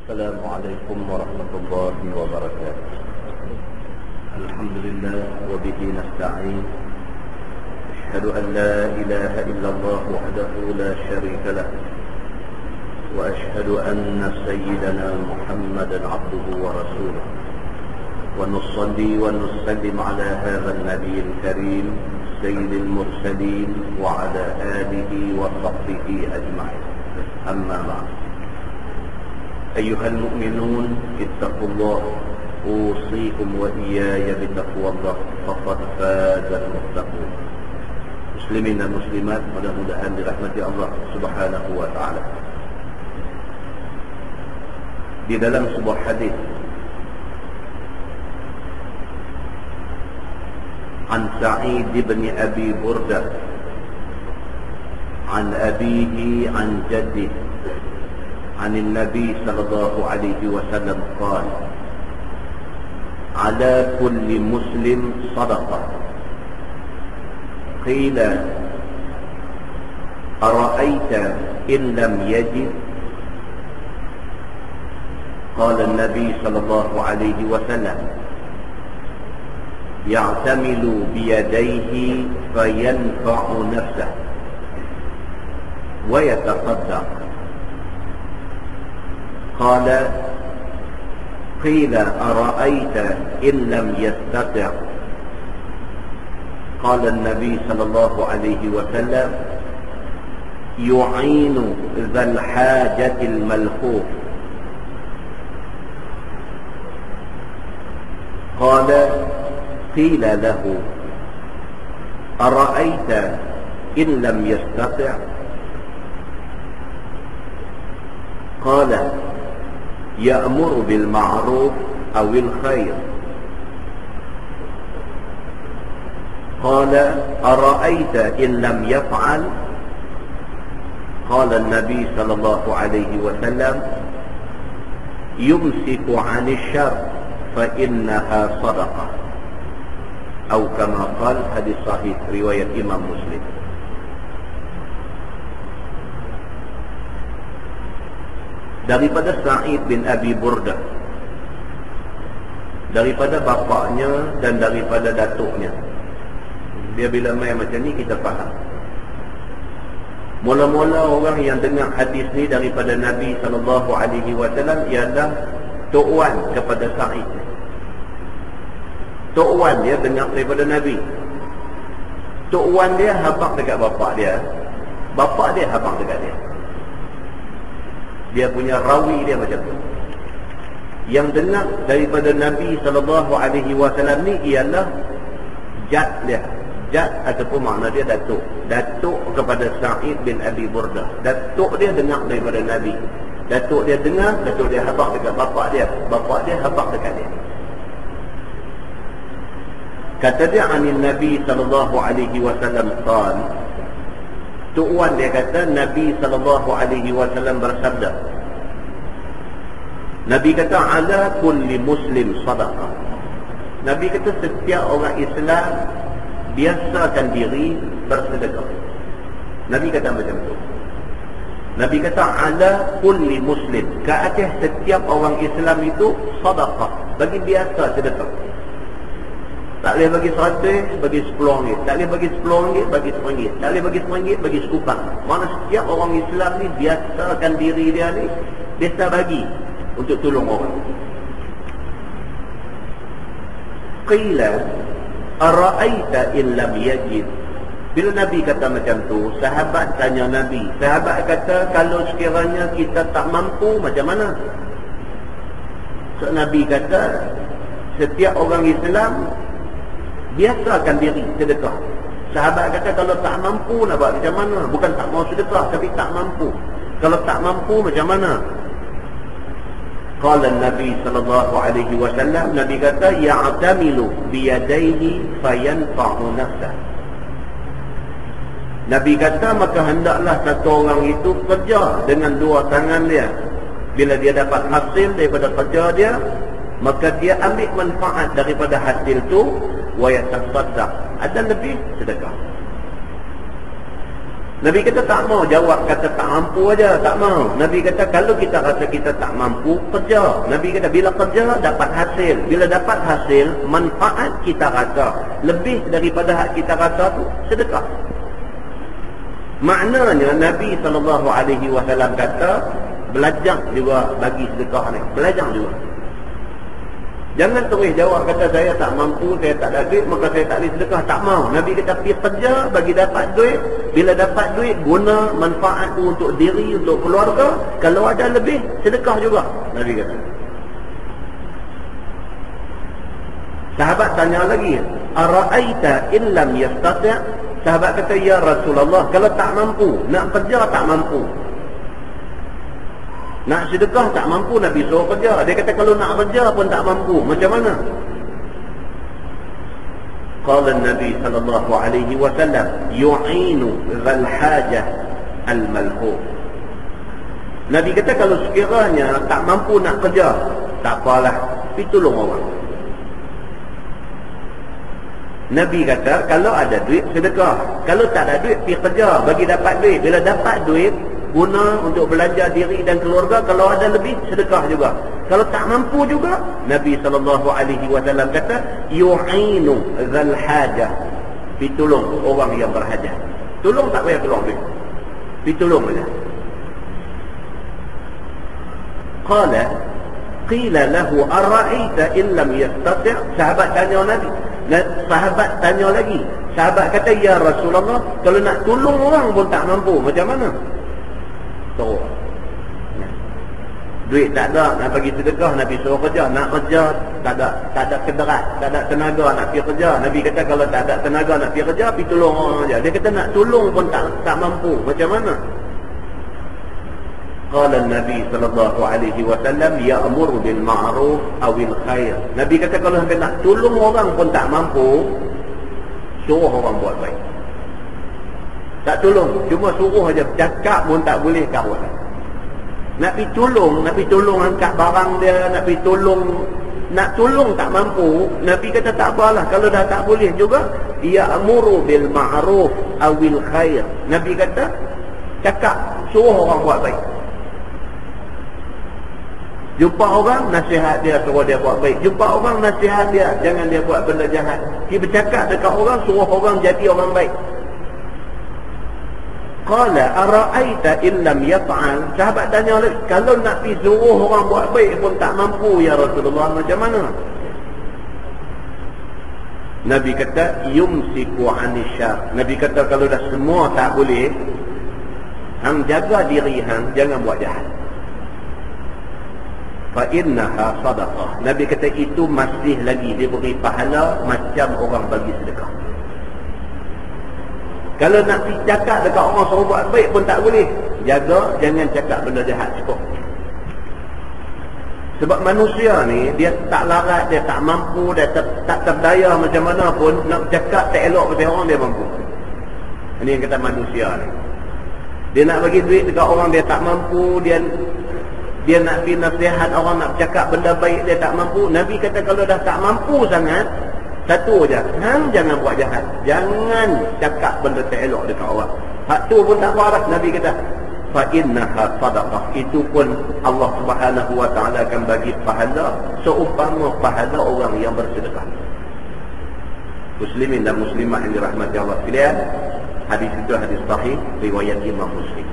السلام عليكم ورحمة الله وبركاته. الحمد لله وبه نستعين. أشهد أن لا إله إلا الله وحده لا شريك له، وأشهد أن سيدنا محمدا عبده ورسوله، ونصلي ونسلم على هذا النبي الكريم سيد المرسلين وعلى آله وصحبه أجمعين. أما بعد، أيها المؤمنون اتقوا الله، أوصيكم وإياي بتقوى الله، فقد فاز المتقون. Muslimin dan muslimat, mudah-mudahan dirahmati Allah Subhanahu wa taala. Di dalam sebuah hadis An Sa'id bin Abi Burdah an abihi an jaddihi عن النبي صلى الله عليه وسلم قال: على كل مسلم صدقة. قيل: أرأيت إن لم يجد؟ قال النبي صلى الله عليه وسلم: يعتمل بيديه فينفع نفسه ويتصدق. قال: قيل: أرأيت إن لم يستطع؟ قال النبي صلى الله عليه وسلم: يعين ذا الحاجة الملهوف. قال: قيل له: أرأيت إن لم يستطع؟ قال: يأمر بالمعروف أو الخير. قال: أرأيت إن لم يفعل؟ قال النبي صلى الله عليه وسلم: يمسك عن الشر فإنها صدقة. أو كما قال. hadis sahih riwayat Imam Muslim. Daripada Sa'id bin Abi Burdah, daripada bapaknya dan daripada datuknya. Dia bila main macam ni kita faham. Mula-mula orang yang dengar hadis ni daripada Nabi SAW ialah Tok Wan kepada Sa'id. Tok Wan dia dengar daripada Nabi. Tok Wan dia habaq dekat bapak dia, bapak dia habaq dekat dia. Dia punya rawi dia macam tu. Yang dengar daripada Nabi SAW ni ialah jad dia. Jad ataupun makna dia datuk. Datuk kepada Sa'id bin Abi Burdah. Datuk dia dengar daripada Nabi. Datuk dia dengar, datuk dia habaq dekat bapak dia, bapak dia habaq dekat dia. Kata dia anin Nabi SAW qal. Tok Wan dia kata Nabi SAW bersabda. Nabi kata ala kulli muslim sadaqah. Nabi kata setiap orang Islam biasakan diri bersedekah. Nabi kata macam tu. Nabi kata ala kulli muslim, ke atas setiap orang Islam itu sadaqah, bagi biasa sedekah. Tak boleh bagi 100, bagi 10 ringgit. Tak boleh bagi 10 ringgit, bagi 1 ringgit. Tak boleh bagi 1 ringgit, bagi sekupang. Mana setiap orang Islam ni biasakan diri dia ni, biasa bagi untuk tolong orang. Qila ara'aita in lam yajid. Bila Nabi kata macam tu, sahabat tanya Nabi. Sahabat kata, kalau sekiranya kita tak mampu, macam mana? So Nabi kata, setiap orang Islam biasakan diri sedekah. Sahabat kata, kalau tak mampu nak buat macam mana? Bukan tak mau sedekah, tapi tak mampu. Kalau tak mampu macam mana? Qala Nabi SAW, Nabi kata, ya'tamilu biyadaihi fayanfa'u nafsah. Nabi kata, maka hendaklah satu orang itu kerja dengan dua tangan dia. Bila dia dapat hasil daripada kerja dia, maka dia ambil manfaat daripada hasil tu, wa yatasaddaq, ada lebih sedekah. Nabi kata tak mau jawab kata tak mampu aja, tak mau. Nabi kata kalau kita rasa kita tak mampu, kerja. Nabi kata bila kerja dapat hasil. Bila dapat hasil, manfaat kita rasa lebih daripada hak kita rasa tu, sedekah. Maknanya Nabi SAW kata belajar juga bagi sedekah ni. Belajar juga. Jangan terus jawab kata saya tak mampu, saya tak ada duit, maka saya tak boleh sedekah. Tak mau. Nabi kata pergi kerja bagi dapat duit. Bila dapat duit, guna manfaat tu untuk diri, untuk keluarga. Kalau ada lebih, sedekah juga. Nabi kata. Sahabat tanya lagi, ara'aita illam yastati'? Sahabat kata, ya Rasulullah, kalau tak mampu, nak kerja tak mampu, nak sedekah tak mampu, Nabi suruh kerja. Dia kata kalau nak kerja pun tak mampu, macam mana? Qala Nabi sallallahu alaihi wasallam, yu'inu dzal hajah al-malhuf. Nabi kata kalau sekiranya tak mampu nak kerja, tak apalah, pergi tolong orang. Nabi kata kalau ada duit sedekah, kalau tak ada duit pergi kerja bagi dapat duit. Bila dapat duit, guna untuk belanja diri dan keluarga. Kalau ada lebih, sedekah juga. Kalau tak mampu juga, Nabi SAW kata yu'inu dzal hajah, pergi tolong orang yang berhajat. Tolong tak payah tolong duit, pergi tolong saja. Qala qila lahu ara'aita in lam yastati'? Sahabat tanya Nabi. Sahabat tanya lagi. Sahabat kata, ya Rasulullah, kalau nak tolong orang pun tak mampu, macam mana? Teruk. Duit tak ada, nak bagi sedekah, Nabi suruh kerja. Nak kerja, tak ada kederat, tak ada tenaga nak pergi kerja. Nabi kata kalau tak ada tenaga nak pergi kerja, pergi tolong orang saja. Dia kata nak tolong pun tak mampu, macam mana? Qala Nabi sallallahu alaihi wasallam, ya'muru bil ma'ruf awil khair. Nabi kata kalau sampai nak tolong orang pun tak mampu, suruh orang buat baik. Tak tolong, cuma suruh aja, cakap pun tak boleh kawal. Nak pergi tolong angkat barang dia, nak tolong tak mampu. Nabi kata tak apalah, kalau dah tak boleh juga, ya'muru bil ma'ruf awil khair. Nabi kata cakap, suruh orang buat baik. Jumpa orang, nasihat dia, suruh dia buat baik. Jumpa orang, nasihat dia, jangan dia buat benda jahat. Dia bercakap dekat orang, suruh orang jadi orang baik. Qala ara'aita illam yaf'al? Sahabat tanya lagi, kalau nak pergi suruh orang buat baik pun tak mampu, ya Rasulullah, macam mana? Nabi kata yumsiku 'anil syarr. Nabi kata kalau dah semua tak boleh, hang jaga diri hang, jangan buat jahat. Fa innaha sadaqah. Nabi kata itu masih lagi diberi pahala macam orang bagi sedekah. Kalau nak pergi cakap dekat orang suruh buat baik pun tak boleh, jaga jangan cakap benda jahat cukup. Sebab manusia ni dia tak larat, dia tak mampu, dia tak terdaya macam mana pun nak cakap tak elok pasal orang dia mampu. Ini yang kata manusia ni. Dia nak bagi duit dekat orang dia tak mampu, dia nak pergi nasihat orang, nak cakap benda baik dia tak mampu. Nabi kata kalau dah tak mampu sangat, satu aja, hang jangan buat jahat, jangan cakap benda tak elok dekat orang. Hak tu pun tak apa dah. Nabi kata fa innaha sadaqah, itu pun Allah Subhanahu wa taala akan bagi pahala seumpama pahala orang yang bersedekah. Muslimin dan muslimat yang dirahmati Allah sekalian, hadis itu hadis sahih riwayat Imam Muslim.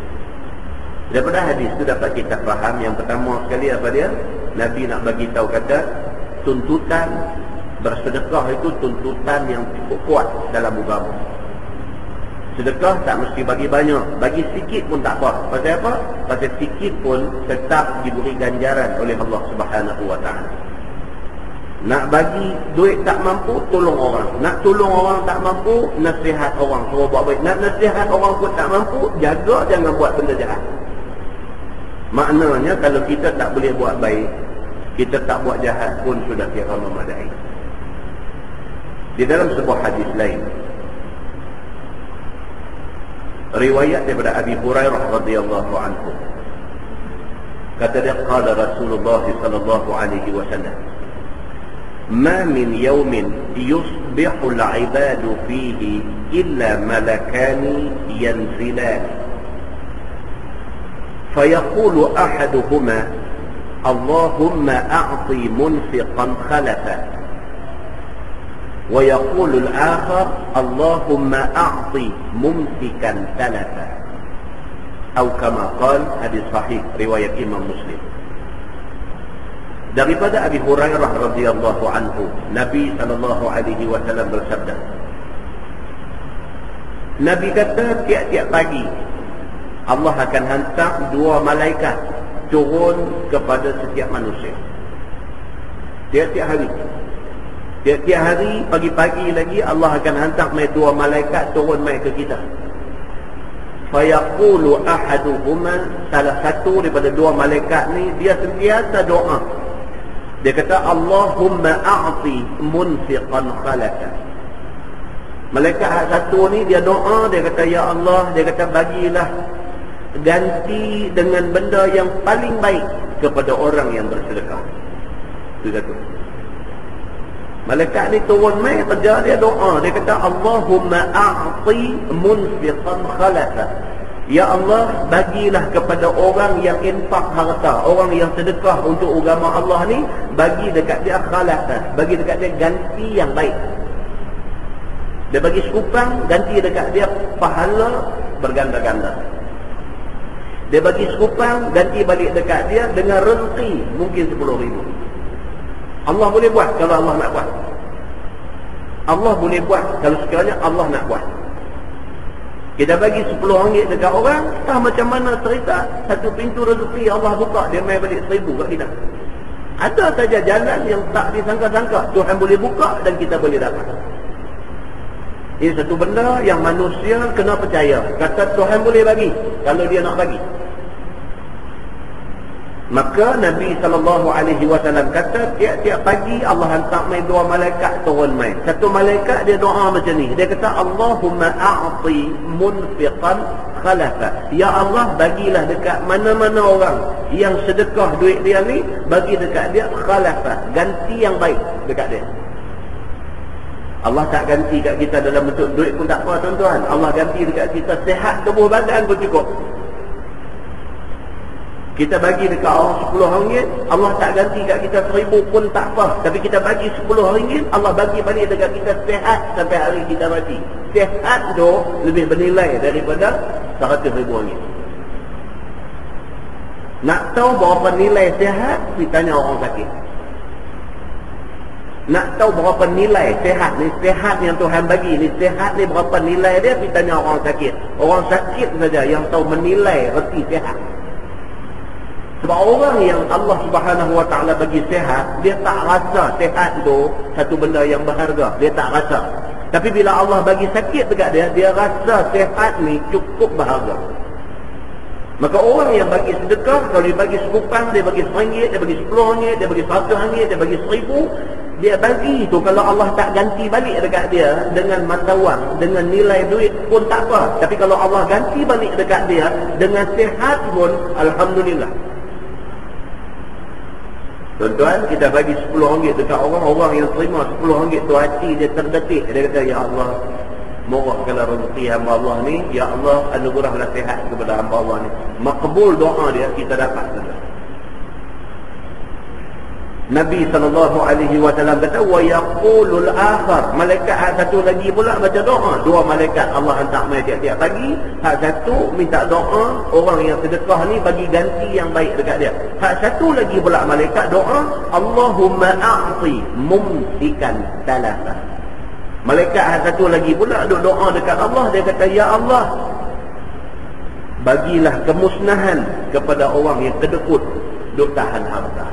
Daripada hadis itu dapat kita faham yang pertama sekali apa dia? Nabi nak bagi tahu kata tuntutan bersedekah itu tuntutan yang cukup kuat dalam agama. Sedekah tak mesti bagi banyak, bagi sikit pun tak apa. Pasal apa? Pasal sikit pun tetap diberi ganjaran oleh Allah Subhanahu wa taala. Nak bagi duit tak mampu, tolong orang. Nak tolong orang tak mampu, nasihat orang, suruh buat baik. Nak nasihat orang pun tak mampu, jaga jangan buat benda jahat. Maknanya kalau kita tak boleh buat baik, kita tak buat jahat pun sudah kira memadai. Di dalam sebuah hadis lain, riwayat daripada Abi Hurairah radhiyallahu anhu, kata dia, qala Rasulullah sallallahu alaihi wasallam, ma min yawmin yusbihu al-ibadu fihi illa malakani yanzilan fayaqulu ahaduhuma Allahumma a'ti munfiqan khalafa wa yaqulu al-akhar Allahumma a'ti mumsikan talafa atau kama qala. Hadis sahih riwayat Imam Muslim. Daripada Abi Hurairah radhiyallahu anhu, Nabi sallallahu alaihi wasallam bersabda, Nabi kata tiap-tiap pagi Allah akan hantar 2 malaikat turun kepada setiap manusia. Tiap-tiap hari. Tiap-tiap hari, pagi-pagi lagi Allah akan hantar mai 2 malaikat turun mai ke kita. Fayaqulu ahaduhuma, salah satu daripada 2 malaikat ni dia sentiasa doa. Dia kata Allahumma a'ti munfiqan khalafa. Malaikat satu ni dia doa, dia kata ya Allah, dia kata bagilah ganti dengan benda yang paling baik kepada orang yang bersedekah. Itu satu. Malaikat ni turun mai kerja dia doa, dia kata Allahumma a'ti munfiqan khalafa. Ya Allah, bagilah kepada orang yang infak harta, orang yang sedekah untuk agama Allah ni, bagi dekat dia khalafa, bagi dekat dia ganti yang baik. Dia bagi sekupang, ganti dekat dia pahala berganda-ganda. Dia bagi sekupang, ganti balik dekat dia dengan rezeki mungkin 10,000. Allah boleh buat kalau Allah nak buat. Allah boleh buat kalau sekiranya Allah nak buat. Kita bagi RM10 dekat orang, entah macam mana cerita, satu pintu rezeki Allah buka, dia main balik 1,000 kat kita. Ada saja jalan yang tak disangka-sangka Tuhan boleh buka dan kita boleh dapat. Ini satu benda yang manusia kena percaya. Kata Tuhan boleh bagi kalau dia nak bagi. Maka Nabi SAW kata tiap-tiap pagi Allah hantar mai 2 malaikat turun mai. Satu malaikat dia doa macam ni. Dia kata Allahumma a'ti munfiqan khalafa. Ya Allah, bagilah dekat mana-mana orang yang sedekah duit dia ni, bagi dekat dia khalafa, ganti yang baik dekat dia. Allah tak ganti kat kita dalam bentuk duit pun tak apa tuan-tuan. Allah ganti dekat kita sihat tubuh badan pun cukup. Kita bagi dekat orang RM10, Allah tak ganti kat kita 1,000 pun tak apa. Tapi kita bagi RM10, Allah bagi balik dekat kita sihat sampai hari kita mati. Sihat tu lebih bernilai daripada RM100,000. Nak tahu berapa nilai sihat? Kita tanya orang sakit. Nak tahu berapa nilai sihat ni, sihat yang Tuhan bagi ni, sihat ni berapa nilai dia? Kita tanya orang sakit. Orang sakit saja yang tahu menilai reti sihat. Sebab orang yang Allah Subhanahu Wa Taala bagi sihat, dia tak rasa sihat tu satu benda yang berharga. Dia tak rasa. Tapi bila Allah bagi sakit dekat dia, dia rasa sihat ni cukup berharga. Maka orang yang bagi sedekah, kalau dia bagi sekupang, dia bagi RM1, dia bagi RM10, dia bagi RM100, dia bagi RM1,000, dia bagi tu kalau Allah tak ganti balik dekat dia dengan mata wang, dengan nilai duit pun tak apa. Tapi kalau Allah ganti balik dekat dia dengan sihat pun, alhamdulillah. Tuan-tuan, kita bagi RM10 dekat orang yang terima RM10 tu hati dia terdetik. Dia kata, ya Allah, murahkanlah rezeki hamba Allah ni. Ya Allah, anugerahlah sihat kepada hamba Allah ni. Makbul doa dia, kita dapat. Nabi SAW kata, wa yaqulul akhar. Malaikat hak satu lagi pula baca doa. 2 malaikat Allah hantar mai tiap-tiap pagi. Hak satu minta doa, orang yang sedekah ni bagi ganti yang baik dekat dia. Hak satu lagi pula malaikat doa, Allahumma a'ti mumsikan talafa. Malaikat hak satu lagi pula duk doa dekat Allah. Dia kata, ya Allah, bagilah kemusnahan kepada orang yang kedekut duk tahan harta.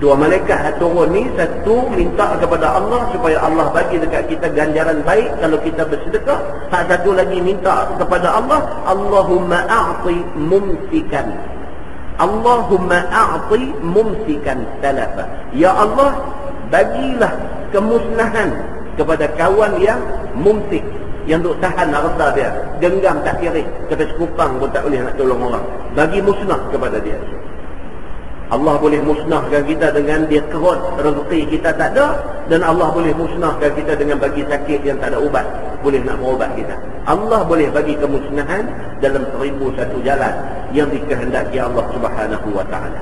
2 malaikat yang turun ni, satu minta kepada Allah supaya Allah bagi dekat kita ganjaran baik kalau kita bersedekah. Hak satu lagi minta kepada Allah, Allahumma a'ti mumsikan. Allahumma a'ti mumsikan talafa. Ya Allah, bagilah kemusnahan kepada kawan yang mumsik, yang duk tahan harta dia, genggam tak kira, kata sekupang pun tak boleh nak tolong orang, bagi musnah kepada dia. Allah boleh musnahkan kita dengan dia kerut rezeki kita tak ada, dan Allah boleh musnahkan kita dengan bagi sakit yang tak ada ubat, boleh nak berubat kita. Allah boleh bagi kemusnahan dalam 1001 jalan yang dikehendaki Allah Subhanahu wa taala.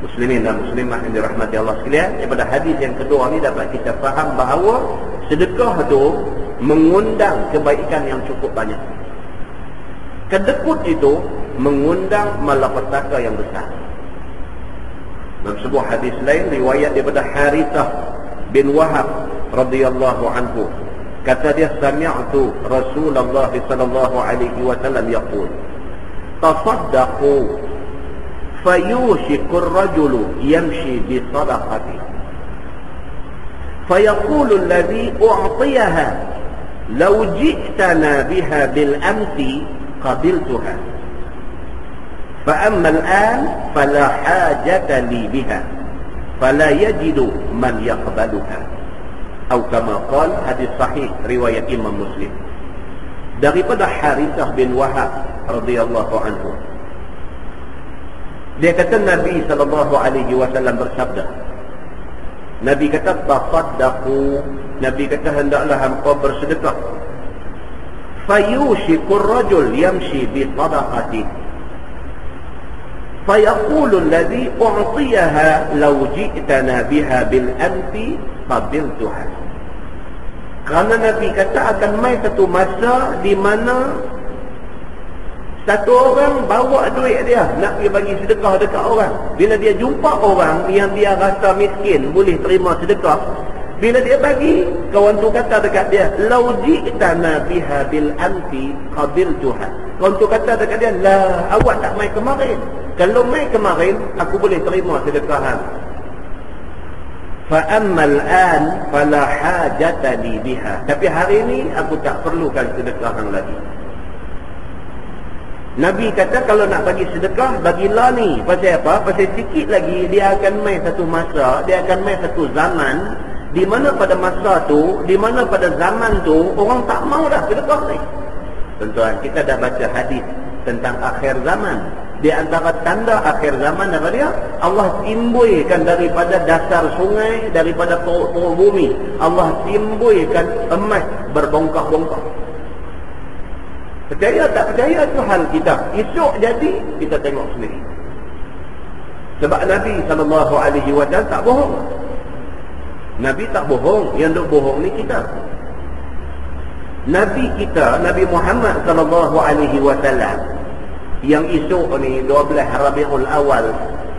Muslimin dan muslimat yang dirahmati Allah sekalian, daripada hadis yang kedua ni dapat kita faham bahawa sedekah tu mengundang kebaikan yang cukup banyak. Kedekut itu mengundang malapetaka yang besar. Dalam sebuah hadis lain riwayat daripada Harithah bin Wahab radhiyallahu anhu, kata dia, sami'tu Rasulullah sallallahu alaihi wasallam yaqul, tasaddaqu fayushiku ar-rajulu yamshi bi sadaqati fayaqulu alladhi u'tiyaha law ji'tana biha bil amsi qabiltuha فأما الآن فلا حاجة لي بها فلا يجد من يقبلها أو كما قال. hadis sahih riwayat Imam Muslim daripada Harithah bin Wahab radhiyallahu anhu. Dia kata Nabi SAW bersabda, Nabi kata tasaddaqu, Nabi kata hendaklah hampa bersedekah. Fayushikur rajul yamshi bi sadaqati fayaqulu alladhi u'tiyaha law ji'tana biha bil amsi qabiltuha. Kerana Nabi kata akan mai satu masa di mana satu orang bawa duit dia nak pergi bagi sedekah dekat orang. Bila dia jumpa orang yang dia rasa miskin boleh terima sedekah, bila dia bagi, kawan tu kata dekat dia, law ji'tana biha bil amsi qabiltuha. Kawan tu kata dekat dia, lah, awak tak mai kemarin. Kalau mai kemarin, aku boleh terima sedekahan. Fa ammal an fala hajata li biha. Tapi hari ini aku tak perlukan sedekahan lagi. Nabi kata kalau nak bagi sedekah, bagilah ni. Pasal apa? Pasal sikit lagi dia akan mai satu masa, dia akan mai satu zaman di mana pada masa tu, di mana pada zaman tu orang tak mau dah sedekah ni. Tuan-tuan, kita dah baca hadis tentang akhir zaman. Di antara tanda akhir zaman apa dia? Allah timbulkan daripada dasar sungai, daripada perut bumi, Allah timbulkan emas berbongkah-bongkah. Percaya tak percaya itu hal kita. Esok jadi kita tengok sendiri. Sebab Nabi SAW tak bohong. Nabi tak bohong. Yang duk bohong ni kita. Nabi kita, Nabi Muhammad SAW, yang esok ni 12 Rabiul Awal,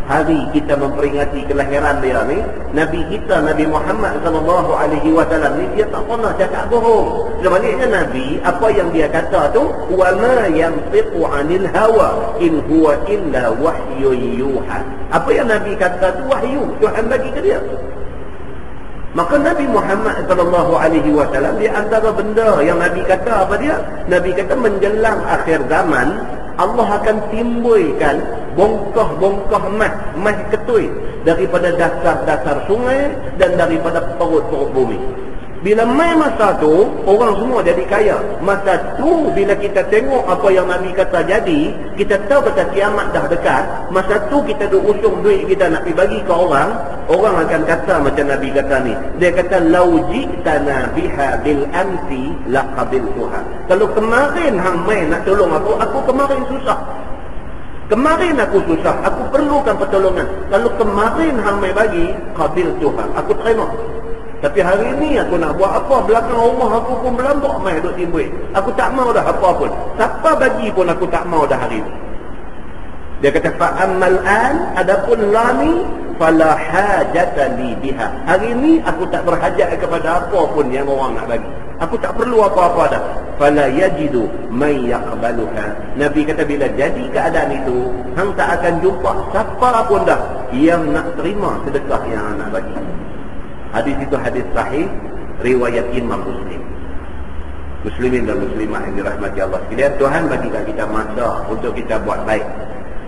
hari kita memperingati kelahiran dia ni, Nabi kita Nabi Muhammad SAW ni dia tak pernah cakap bohong. Sebenarnya Nabi apa yang dia kata tu, wa ma yantiqu 'anil hawa in huwa illa wahyun yuha. Apa yang Nabi kata tu wahyu Tuhan bagi ke dia. Maka Nabi Muhammad SAW, di antara benda yang Nabi kata apa dia? Nabi kata menjelang akhir zaman Allah akan timbulkan bongkah-bongkah emas ketui daripada dasar-dasar sungai dan daripada perut-perut bumi. Bila mai masa tu, orang semua jadi kaya. Masa tu, bila kita tengok apa yang Nabi kata jadi, kita tahu kata kiamat dah dekat. Masa tu kita duk usung duit kita nak pergi bagi ke orang, orang akan kata macam Nabi kata ni. Dia kata, lau ji'tana biha bil amsi laqabiltuha. Kalau kemarin hang mai nak tolong aku kemarin susah. Kemarin aku susah, aku perlukan pertolongan. Kalau kemarin hang mai bagi, qabiltuha, aku terima. Tapi hari ini aku nak buat apa? Belakang rumah aku pun berlambak mai duk timbul. Aku tak mau dah apa pun. Siapa bagi pun aku tak mau dah hari ini. Dia kata fa ammal an, adapun lani fala hajata li biha. Hari ini aku tak berhajat kepada apa pun yang orang nak bagi. Aku tak perlu apa-apa dah. Fala yajidu man yaqbaluha. Nabi kata bila jadi keadaan itu, hang tak akan jumpa siapa pun dah yang nak terima sedekah yang nak bagi. Hadis itu hadis sahih riwayat Imam Muslim. Muslimin dan muslimat yang dirahmati Allah sekalian, Tuhan bagi kat kita masa untuk kita buat baik.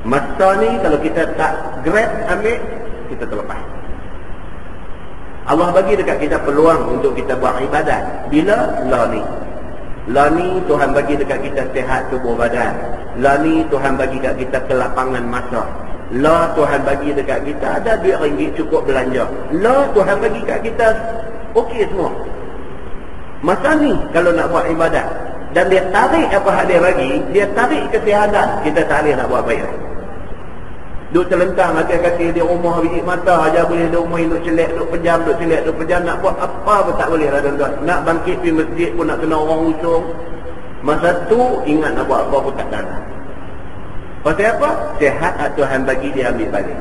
Masa ni kalau kita tak grab ambil, kita terlepas. Allah bagi dekat kita peluang untuk kita buat ibadat. Bila? Lah ni Tuhan bagi dekat kita sihat tubuh badan. Lah ni Tuhan bagi kat kita kelapangan masa. La Tuhan bagi dekat kita, ada duit ringgit cukup belanja. La Tuhan bagi kat kita, okey semua. Masa ni kalau nak buat ibadat dan dia tarik apa hak dia bagi, dia tarik kesihadan, kita tak boleh nak buat baik. Duk terlentang hati-hati di rumah biji mata aja boleh di rumah duk celek, duk pejam, duk celek, duk pejam, nak buat apa pun tak boleh lah tuan-tuan. Nak bangkit pergi masjid pun nak kena orang usung. Masa tu ingat nak buat apa pun tak ada. Pasal apa? Sihat Tuhan bagi dia ambil balik.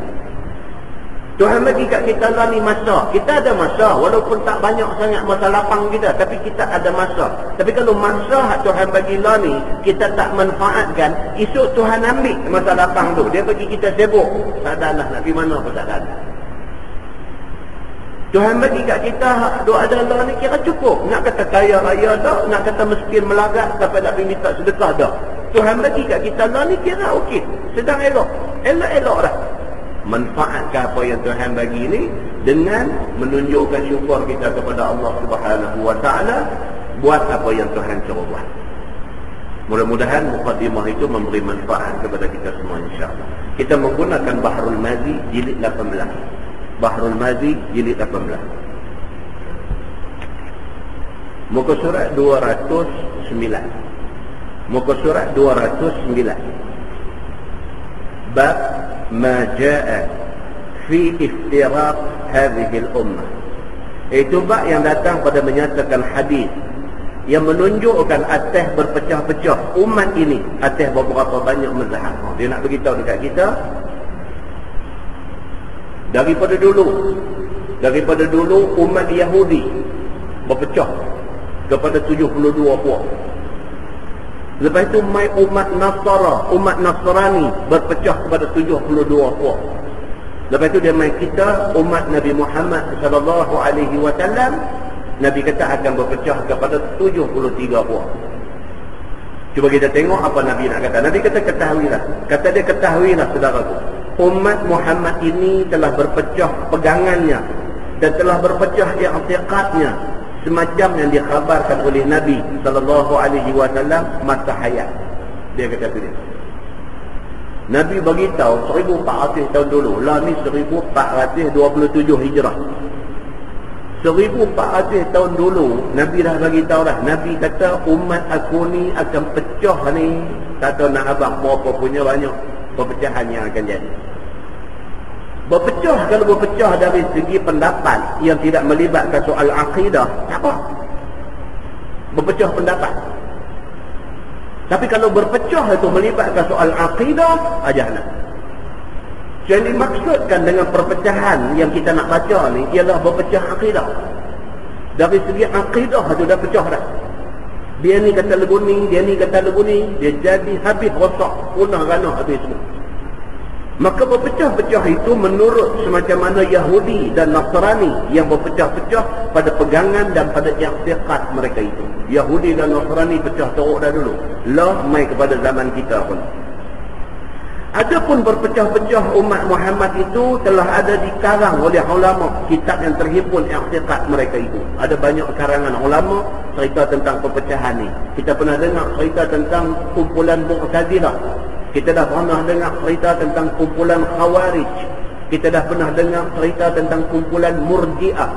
Tuhan bagi kat kita lah ni masa. Kita ada masa. Walaupun tak banyak sangat masa lapang kita. Tapi kita ada masa. Tapi kalau masa Tuhan bagi lah ni kita tak manfaatkan, esok Tuhan ambil masa lapang tu. Dia bagi kita sibuk. Tak ada lah nak pergi mana pun tak ada. Tuhan bagi kat kita doa ada lah ni kira cukup. Nak kata kaya raya dah. Nak kata miskin melarat sampai nak pergi minta sedekah dah. Tuhan bagi kat kita lah ni kira okey. Sedang elok. Elok-elok dah. Manfaatkan apa yang Tuhan bagi ini dengan menunjukkan syukur kita kepada Allah Subhanahu wa taala, buat apa yang Tuhan suruh buat. Mudah-mudahan mukadimah itu memberi manfaat kepada kita semua insya-Allah. Kita menggunakan Bahrul Mazi jilid 18. Bahrul Mazi jilid 18. Muka surat 209. Muka surat 209. Bab ma jaa fi iftiraq hadhihi al-ummah. Itu bab yang datang pada menyatakan hadis yang menunjukkan atas berpecah-pecah umat ini atas beberapa banyak mazhab. Dia nak beritahu dekat kita daripada dulu umat Yahudi berpecah kepada 72 puak. Lepas itu mai umat Nasrani berpecah kepada 72 puak. Lepas itu dia mai kita umat Nabi Muhammad sallallahu alaihi wasallam, Nabi kata akan berpecah kepada 73 puak. Cuba kita tengok apa Nabi nak kata. Nabi kata ketahuilah. Kata dia ketahuilah saudaraku. Umat Muhammad ini telah berpecah pegangannya dan telah berpecah i'tiqadnya semacam yang dikhabarkan oleh Nabi sallallahu alaihi wasallam masa hayat. Dia kata tu dia. Nabi bagi tahu 1400 tahun dulu, lah ni 1427 Hijrah. 1400 tahun dulu Nabi dah bagi tahu dah. Nabi kata umat aku ni akan pecah ni, tak tahu nak abang berapa punya banyak perpecahan yang akan jadi. Berpecah, kalau berpecah dari segi pendapat yang tidak melibatkan soal akidah, tak apa. Berpecah pendapat. Tapi kalau berpecah itu melibatkan soal akidah, ajalah. Yang dimaksudkan dengan perpecahan yang kita nak baca ni ialah berpecah akidah. Dari segi akidah itu dah pecah dah. Dia ni kata lagu ni, dia ni kata lagu ni, dia jadi habis rosak, punah ranah habis semua. Maka berpecah-pecah itu menurut semacam mana Yahudi dan Nasrani yang berpecah-pecah pada pegangan dan pada i'tiqad mereka itu. Yahudi dan Nasrani pecah teruk dah dulu. Lah mai kepada zaman kita pun. Adapun berpecah-pecah umat Muhammad itu telah ada dikarang oleh ulama, kitab yang terhimpun i'tiqad mereka itu. Ada banyak karangan ulama cerita tentang perpecahan ni. Kita pernah dengar cerita tentang kumpulan Mu'tazilah. Kita dah pernah dengar cerita tentang kumpulan Khawarij. Kita dah pernah dengar cerita tentang kumpulan Murji'ah.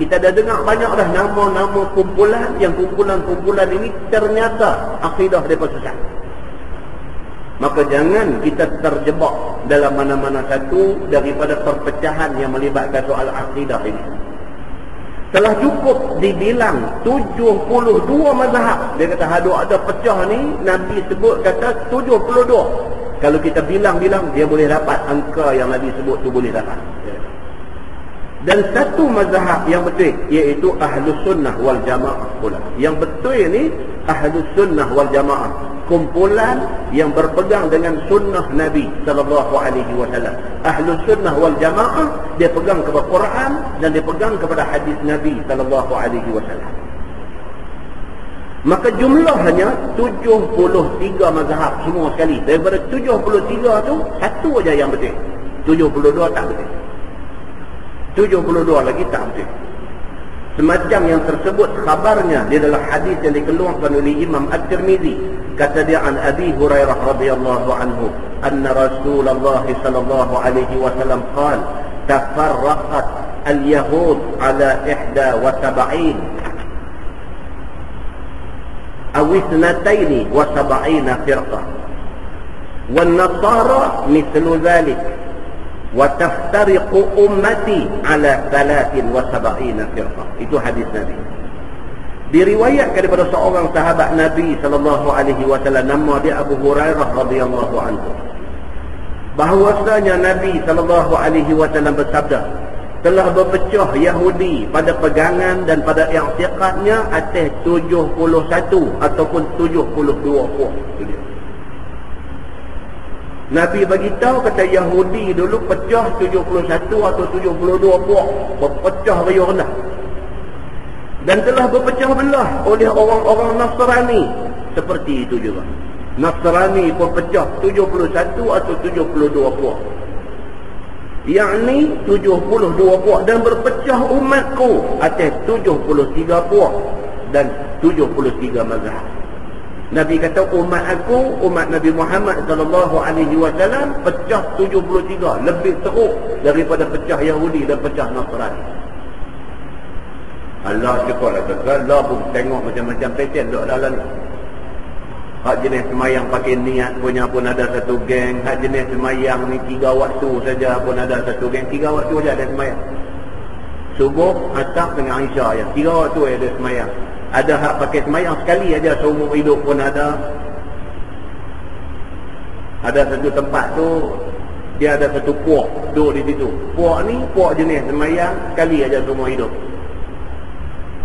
Kita dah dengar banyak dah nama-nama kumpulan, yang kumpulan-kumpulan ini ternyata akidah mereka sesat. Maka jangan kita terjebak dalam mana-mana satu daripada perpecahan yang melibatkan soal akidah ini. Telah cukup dibilang 72 mazhab. Dia kata ada pecah ni, Nabi sebut kata 72. Kalau kita bilang-bilang, dia boleh dapat angka yang Nabi sebut tu boleh dapat. Dan satu mazhab yang betul, iaitu Ahlus Sunnah wal Jamaah pula. Yang betul ni Ahlus Sunnah wal Jamaah, kumpulan yang berpegang dengan sunnah Nabi sallallahu alaihi wasallam. Ahlus Sunnah wal Jamaah, dia pegang kepada Quran dan dia pegang kepada hadis Nabi sallallahu alaihi wasallam. Maka jumlahnya 73 mazhab semua sekali. Daripada 73 tu satu aja yang betul. 72 tak betul. 72 lagi tak betul. semacam yang tersebut khabarnya di dalam hadis yang dikeluarkan oleh Imam At-Tirmizi. Kata dia an Abi Hurairah radhiyallahu anhu, anna Rasulullah sallallahu alaihi wasallam qala, tafarraqat al-yahud ala 71 aw 72 firqah, wan nasara mithlu dhalik, wa taftariqu ummati ala 73 firqah. Itu hadis Nabi. Diriwayatkan daripada seorang sahabat Nabi sallallahu alaihi wasallam, nama dia Abu Hurairah radhiyallahu anhu, bahwasanya Nabi sallallahu alaihi wasallam bersabda, telah berpecah Yahudi pada pegangan dan pada i'tiqadnya atas 71 ataupun 72 puak. Nabi bagi tahu kata Yahudi dulu pecah 71 atau 72 puak, berpecah riuh rendah. Dan telah berpecah belah oleh orang-orang Nasrani. Seperti itu juga, Nasrani pun pecah 71 atau 72 puak, yakni 72 puak, dan berpecah umatku atas 73 puak dan 73 mazhab. Nabi kata umat aku, umat Nabi Muhammad sallallahu alaihi wasallam pecah 73, lebih teruk daripada pecah Yahudi dan pecah Nasrani. Allah cakaplah kata, Allah pun tengok macam-macam pesen duk dalam ni. Hak jenis semayang pakai niat punya pun ada satu geng. Hak jenis semayang ni 3 waktu saja pun ada satu geng. 3 waktu saja ada semayang. Subuh, asar dengan Isya ya. 3 waktu ada semayang. Ada hak pakai semayang sekali aja seumur hidup pun ada. Ada satu tempat tu, dia ada satu puak duduk di situ. Puak ni, puak jenis semayang sekali aja seumur hidup.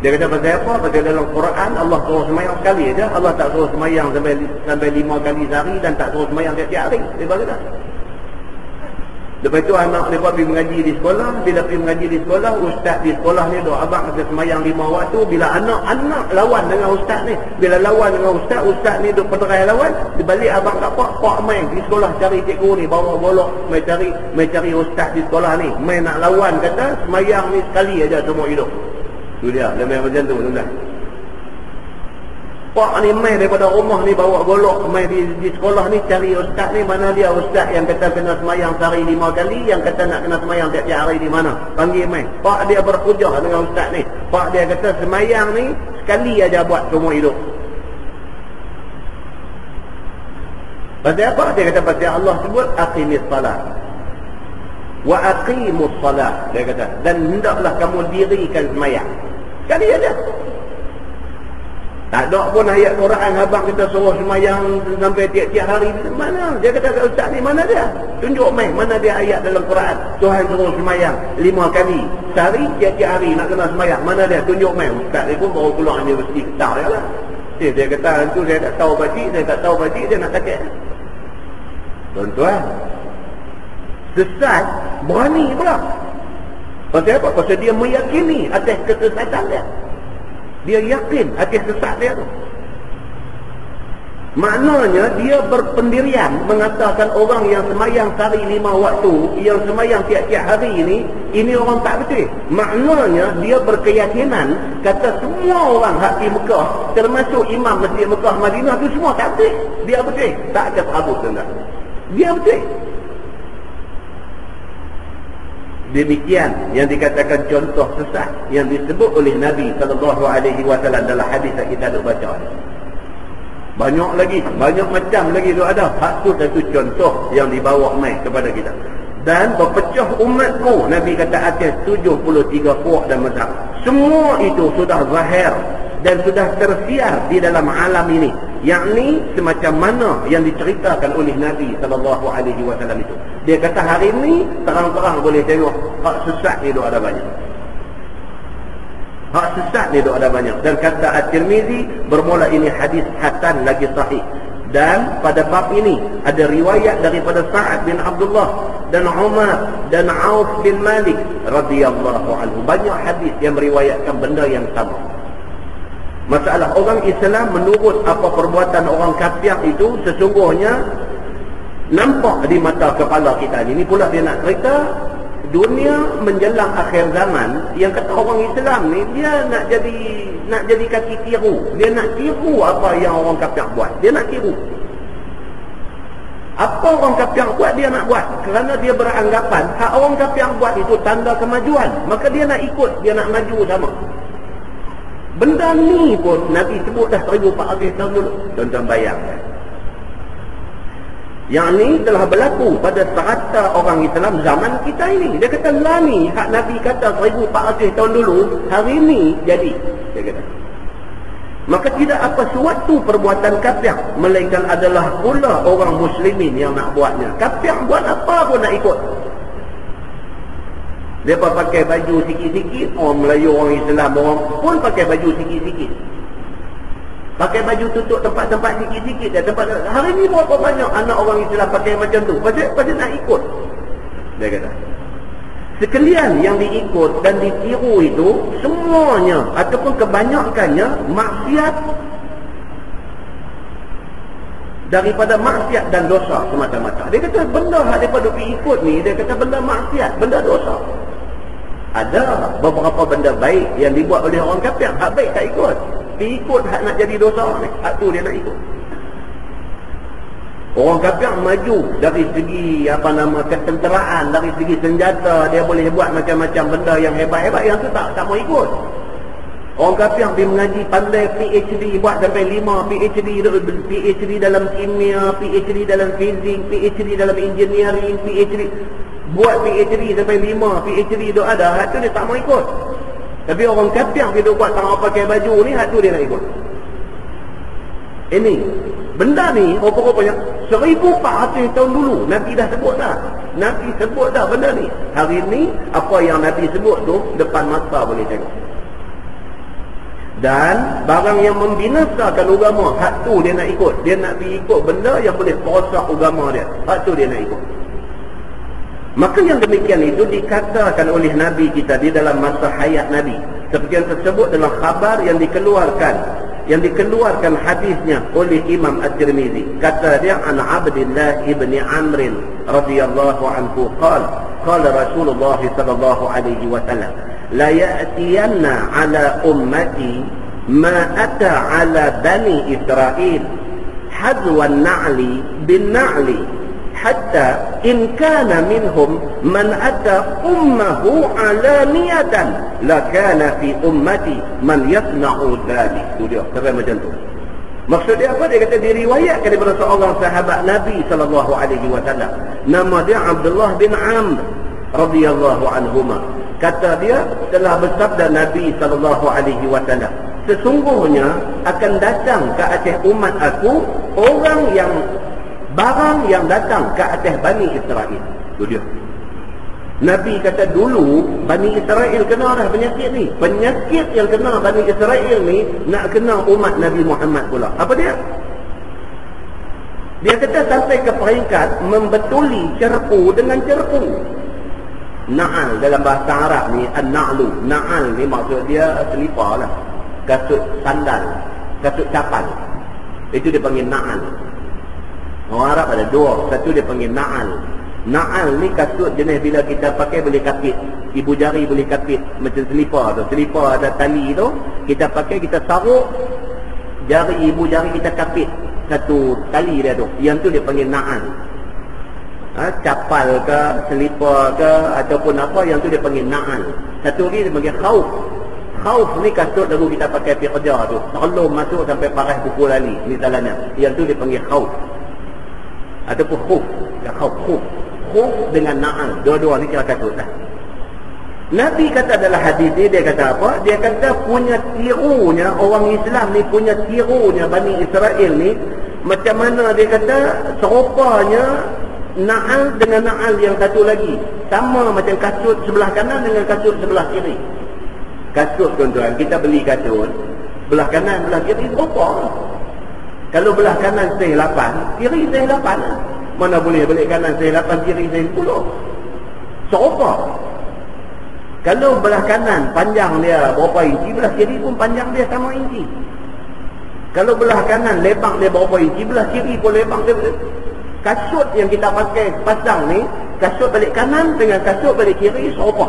Dia kata pasal apa? Pasal dalam Quran Allah suruh semayang sekali aja. Allah tak suruh semayang sampai 5 kali sehari, dan tak suruh semayang tiap-tiap hari. Dia kata. Lepas tu anak mereka pergi mengaji di sekolah. Bila pergi mengaji di sekolah, ustaz di sekolah ni duk abang kata semayang 5 waktu. Bila anak-anak lawan dengan ustaz ni, bila lawan dengan ustaz ni duk pederai lawan, dia balik abang kat pak main di sekolah cari cikgu ni, bawa golok mai cari ustaz di sekolah ni, main nak lawan, kata semayang ni sekali aja semua hidup. Tu dia, lebih macam tu tuan-tuan. Pak ni main daripada rumah ni bawa golok main di sekolah ni cari ustaz ni. Mana dia ustaz yang kata kena semayang sehari 5 kali, yang kata nak kena semayang tiap-tiap hari di mana? Panggil main. Pak dia berhujah dengan ustaz ni. Pak dia kata semayang ni sekali aja buat semua hidup. Pasal apa? Dia kata pasal Allah sebut aqimis salat wa aqimus salat. Dia kata, dan hendaklah kamu dirikan semayang sekali aja. Tak ada pun ayat Quran abang kita suruh semayang sampai tiap-tiap hari. Mana? Dia kata ustaz ni mana dia? Tunjuk main mana dia ayat dalam Quran Tuhan suruh semayang 5 kali sehari, tiap-tiap hari nak kena semayang. Mana dia? Tunjuk main. Ustaz ni pun baru keluar universiti ketar dia lah. Dia kata tu saya tak tahu baca, dia nak takut. Tuan-tuan, sesat berani pula. Pasal apa? Pasal dia meyakini atas kesesatan dia. Dia yakin atas sesat dia tu. Maknanya dia berpendirian mengatakan orang yang semayang sehari 5 waktu, yang semayang tiap-tiap hari ini orang tak betul. Maknanya dia berkeyakinan kata semua orang hak di Mekah, termasuk imam Masjid Mekah Madinah tu semua tak betul. Dia betul. Tak ada perabot tuan-tuan. Dia betul. Demikian yang dikatakan contoh sesat yang disebut oleh Nabi sallallahu alaihi wasallam dalam hadis yang kita ada baca. Banyak lagi, banyak macam lagi tu ada. Hak tu satu contoh yang dibawa mai kepada kita. Dan berpecah umatku, Nabi kata atas 73 puak dan mazhab. Semua itu sudah zahir dan sudah tersiar di dalam alam ini, yakni semacam mana yang diceritakan oleh Nabi sallallahu alaihi wasallam itu. Dia kata hari ini terang-terang boleh tengok hak sesat ni ada banyak. Hak sesat ni ada banyak. Dan kata At-Tirmizi, bermula ini hadis hasan lagi sahih. Dan pada bab ini ada riwayat daripada Sa'ad bin Abdullah dan Umar dan Auf bin Malik radhiyallahu anhu. Banyak hadis yang meriwayatkan benda yang sama. Masalah orang Islam menurut apa perbuatan orang kafir itu sesungguhnya nampak di mata kepala kita. Ini pula dia nak cerita dunia menjelang akhir zaman, yang kata orang Islam ni, dia nak jadi kaki tiru. Dia nak tiru apa yang orang kafir buat. Dia nak tiru. Apa orang kafir buat, dia nak buat. Kerana dia beranggapan hak orang kafir buat itu tanda kemajuan, maka dia nak ikut, dia nak maju sama. Benda ni pun Nabi sebut dah 1400 tahun dulu. Tuan-tuan bayangkan. Yang ni telah berlaku pada serata orang Islam zaman kita ini. Dia kata lah ni, hak Nabi kata 1400 tahun dulu, hari ni jadi. Dia kata. Maka tidak apa suatu perbuatan kafir, melainkan adalah pula orang muslimin yang nak buatnya. Kafir buat apa pun nak ikut. Dia pakai baju sikit-sikit, orang Melayu, orang Islam, orang pun pakai baju sikit-sikit. Pakai baju tutup tempat-tempat sikit-sikit dan hari ni berapa banyak anak orang Islam pakai macam tu? Pasal nak ikut. Dia kata. Sekalian yang diikut dan ditiru itu semuanya ataupun kebanyakannya maksiat, daripada maksiat dan dosa semata-mata. Dia kata benda daripada ikut ni, dia kata benda maksiat, benda dosa. Ada beberapa benda baik yang dibuat oleh orang kafir, hak baik tak ikut. Ikut hak nak jadi dosa ni, hak tu dia nak ikut. Orang kafir maju dari segi ketenteraan, dari segi senjata, dia boleh buat macam-macam benda yang hebat-hebat, yang tu tak mau ikut. Orang kafir pergi mengaji pandai, PhD buat sampai 5 PhD dalam kimia, PhD dalam fizik, PhD dalam engineering, PhD buat PhD sampai 5 PhD tu ada, hak tu dia tak mau ikut. Tapi orang kafir dia buat tangan pakai baju ni, hak tu dia nak ikut. Ini benda ni rupa-rupanya 1400 tahun dulu Nabi dah sebut dah. Nabi sebut dah benda ni. Hari ni apa yang Nabi sebut tu depan mata boleh tengok. Dan barang yang membinasakan agama, hak tu dia nak ikut. Dia nak pergi ikut benda yang boleh perosak agama dia. Hak tu dia nak ikut. Maka yang demikian itu dikatakan oleh Nabi kita di dalam masa hayat Nabi. Seperti yang tersebut dalam khabar yang dikeluarkan hadisnya oleh Imam At-Tirmizi. Kata dia, an Abdullah ibn Amr radhiyallahu anhu qala Rasulullah sallallahu alaihi wasallam, la ya'tiyanna ala ummati ma ata ala bani Israil hadwa an-na'li bin-na'li hatta in kana minhum man ata ummahu alaniyatan la kana fi ummati man yasna'u dhalik. Itu dia kata macam tu. Maksud dia apa? Dia kata diriwayatkan daripada seorang sahabat Nabi sallallahu alaihi wasallam, nama dia Abdullah bin Amr radhiyallahu anhuma. Kata dia telah bersabda Nabi sallallahu alaihi wasallam, sesungguhnya akan datang ke atas umat aku barang yang datang ke atas Bani Israel. Itu dia. Nabi kata dulu Bani Israel kena dah penyakit ni. Penyakit yang kena Bani Israel ni nak kena umat Nabi Muhammad pula. Apa dia? Dia kata sampai ke peringkat membetuli cerpu dengan cerpu. Na'al dalam bahasa Arab ni, an-na'lu. Na'al ni maksud dia selipar lah. Kasut sandal, kasut capal. Itu dia panggil na'al. Orang Arab ada dua. Satu dia panggil na'al. Na'al ni kasut jenis bila kita pakai boleh kapit. Ibu jari boleh kapit. Macam selipar tu. Selipar ada tali tu. Kita pakai, kita saruk. Ibu jari kita kapit. Satu tali dia tu. Yang tu dia panggil na'al. Capal ke, selipar ke, ataupun apa, yang tu dia panggil na'al. Satu lagi dia panggil khawf. Khawf ni kasut dulu kita pakai pergi kerja tu. Sebelum masuk sampai paras pukul lali. Ni salahnya. Yang tu dia panggil khawf. Ataupun khuf. Khuf dengan na'al. Dua-dua ni kira kasut dah. Nabi kata dalam hadis ni, dia kata apa? Dia kata punya tirunya, orang Islam ni punya tirunya Bani Israel ni, macam mana dia kata serupanya na'al dengan na'al yang satu lagi. Sama macam kasut sebelah kanan dengan kasut sebelah kiri. Kasut tuan-tuan, kita beli kasut belah kanan, belah kiri serupa. Kalau belah kanan seh 8, kiri seh 8. Mana boleh balik kanan seh 8, kiri seh 10. Serupa. Kalau belah kanan panjang dia berapa inci, belah kiri pun panjang dia sama inci. Kalau belah kanan lebang dia berapa inci, belah kiri pun lebang dia. Kasut yang kita pakai pasang ni kasut balik kanan dengan kasut balik kiri serupa.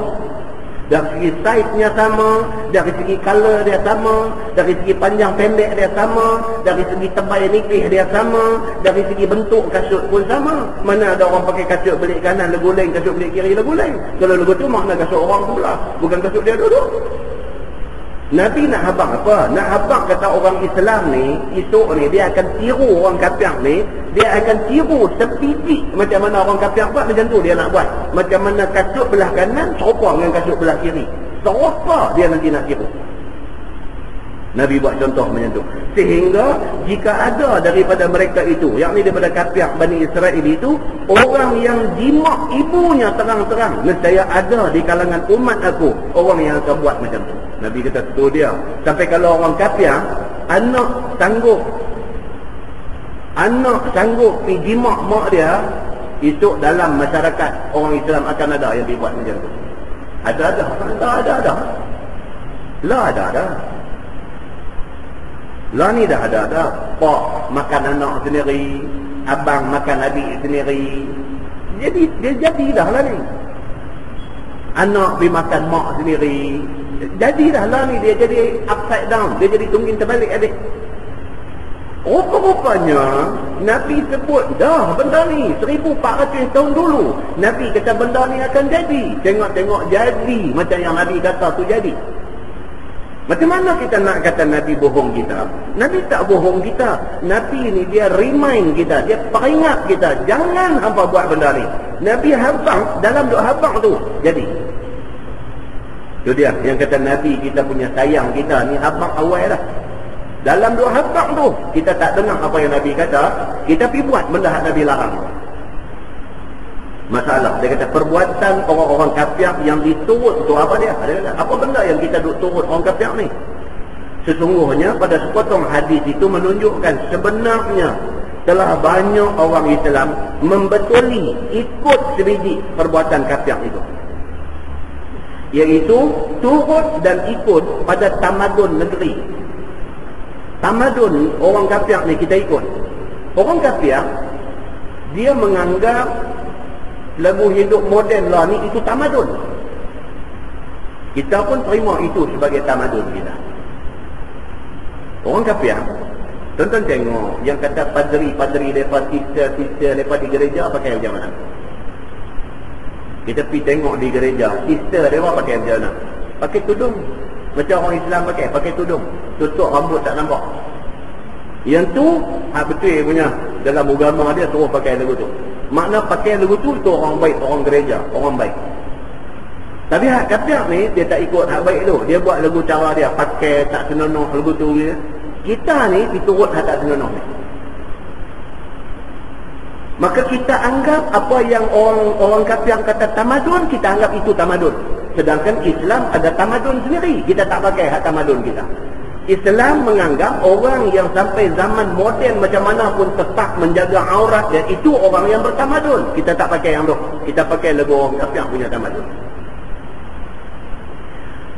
Dari segi saiz-nya sama, dari segi color dia sama, dari segi panjang pendek dia sama, dari segi tebal nipis dia sama, dari segi bentuk kasut pun sama. Mana ada orang pakai kasut belik kanan leguleng, kasut belik kiri leguleng. Kalau lagu tu makna kasut orang pula, bukan kasut dia duduk. Nabi nak habaq apa? Nak habaq kata orang Islam ni, esok ni dia akan tiru orang kafir ni, dia akan tiru sepipik macam mana orang kafir buat, macam tu dia nak buat. Macam mana kasut belah kanan serupa dengan kasut belah kiri. Serupa dia nanti nak tiru. Nabi buat contoh macam tu. Sehingga jika ada daripada mereka itu, yakni daripada kafir Bani Israel itu, orang yang jimak ibunya terang-terang, nescaya ada di kalangan umat aku orang yang akan buat macam tu. Nabi kata tu dia. Sampai kalau orang kafir, anak sanggup pergi jimak mak dia, esok dalam masyarakat orang Islam akan ada yang dibuat macam tu. Ada. Lah ni dah ada. Pak makan anak sendiri, abang makan adik sendiri. Jadi dia jadilah lah ni. Anak pergi makan mak sendiri. Jadilah lah ni, dia jadi upside down, dia jadi tungging terbalik adik. Rupa-rupanya Nabi sebut dah benda ni 1400 tahun dulu. Nabi kata benda ni akan jadi. Tengok-tengok jadi macam yang Nabi kata tu jadi. Macam mana kita nak kata Nabi bohong kita? Nabi tak bohong kita. Nabi ni dia remind kita, dia peringat kita, jangan hampa buat benda ni. Nabi habang, dalam duk habang tu jadi. Itu dia yang kata Nabi kita punya sayang kita ni habang awal dah. Dalam duk habang tu kita tak dengar apa yang Nabi kata, kita pergi buat benda yang Nabi larang. Masalah dia kata perbuatan orang-orang kafir yang diturut tu apa dia? Dia kata apa benda yang kita duk turut orang kafir ni? Sesungguhnya pada sepotong hadis itu menunjukkan sebenarnya telah banyak orang Islam membetuli ikut sebiji perbuatan kafir itu, iaitu turut dan ikut pada tamadun negeri. Tamadun orang kafir ni kita ikut. Orang kafir dia menganggap lagu hidup moden lah ni itu tamadun. Kita pun terima itu sebagai tamadun kita. Orang kafir, tonton tengok yang kata padri-padri mereka, sister-sister mereka di gereja pakai macam mana. Kita pergi tengok di gereja, sister mereka pakai macam mana. Pakai tudung. Macam orang Islam pakai tudung. Tutup rambut tak nampak. Yang tu, betul punya. Dalam agama dia suruh pakai lagu tu. Makna pakai lagu tu orang baik, orang gereja, orang baik. Tapi hak kafir ni dia tak ikut hak baik tu. Dia buat lagu cara dia, pakai tak senonoh lagu tu dia. Kita ni diturut hak tak senonoh ni. Maka kita anggap apa yang orang kafir kata tamadun, kita anggap itu tamadun. Sedangkan Islam ada tamadun sendiri. Kita tak pakai hak tamadun kita. Islam menganggap orang yang sampai zaman moden macam mana pun tetap menjaga aurat dia, itu orang yang bertamadun. Kita tak pakai yang tu. Kita pakai lagu orang kafir punya tamadun.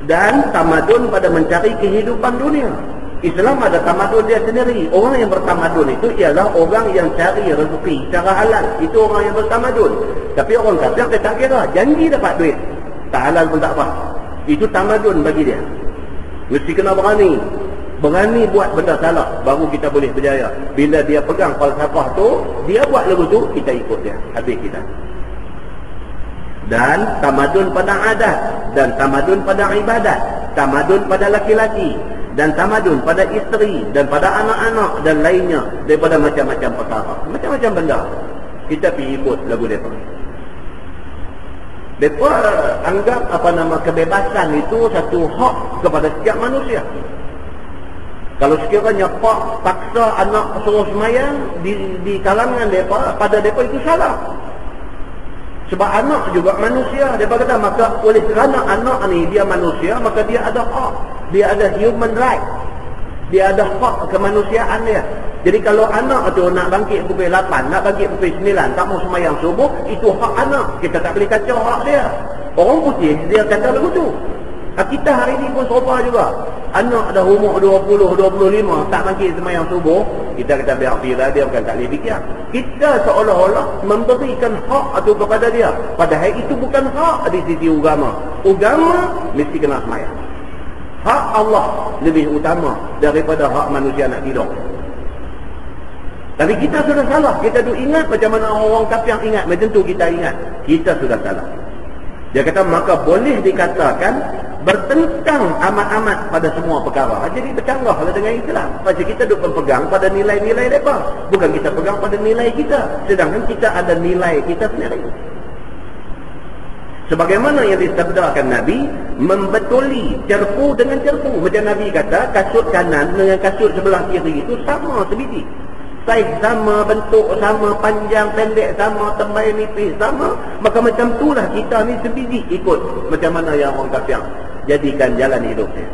Dan tamadun pada mencari kehidupan dunia. Islam ada tamadun dia sendiri. Orang yang bertamadun itu ialah orang yang cari rezeki secara halal. Itu orang yang bertamadun. Tapi orang kafir dia tak kira. Janji dapat duit, tak halal pun tak apa. Itu tamadun bagi dia. Mesti kena berani buat benda salah, baru kita boleh berjaya. Bila dia pegang falsafah tu, dia buat lagu tu, kita ikut dia, habis kita. Dan tamadun pada adat, dan tamadun pada ibadat, tamadun pada laki-laki, dan tamadun pada isteri, dan pada anak-anak, dan lainnya, daripada macam-macam perkara, macam-macam benda, kita pergi ikut lagu mereka. Mereka anggap kebebasan itu satu hak kepada setiap manusia. Kalau sekiranya pak paksa anak suruh semayang di kalangan mereka, pada mereka itu salah. Sebab anak juga manusia. Mereka kata maka oleh kerana anak ni dia manusia, maka dia ada hak. Dia ada human right. Dia ada hak kemanusiaan dia. Jadi kalau anak tu nak bangkit pukul 8, nak bangkit pukul 9, tak mau semayang subuh, itu hak anak. Kita tak boleh kacau hak dia. Orang putih dia kata lagu tu. Kita hari ni pun serupa juga. Anak dah umur 20, 25 tak bangkit semayang subuh, Kita kata biar dia bukan tak boleh fikir. Kita seolah-olah memberikan hak itu kepada dia. Padahal itu bukan hak di sisi agama. Agama mesti kena semayang. Hak Allah lebih utama daripada hak manusia nak tidur. Tapi kita sudah salah. Kita tu ingat macam mana orang kafir ingat. Macam tu kita ingat. Kita sudah salah. Dia kata maka boleh dikatakan bertentang amat-amat pada semua perkara. Jadi bercanggahlah dengan Islam. Pasal kita duk berpegang pada nilai-nilai mereka. Bukan kita pegang pada nilai kita. Sedangkan kita ada nilai kita sendiri. Sebagaimana yang disabdakan Nabi, membetuli cerpu dengan cerpu. Macam Nabi kata, kasut kanan dengan kasut sebelah kiri itu sama sebiji. Saiz sama, bentuk sama, panjang, pendek sama, tembal, nipis sama. Maka macam itulah kita ni sebiji ikut macam mana yang orang kafir jadikan jalan hidupnya.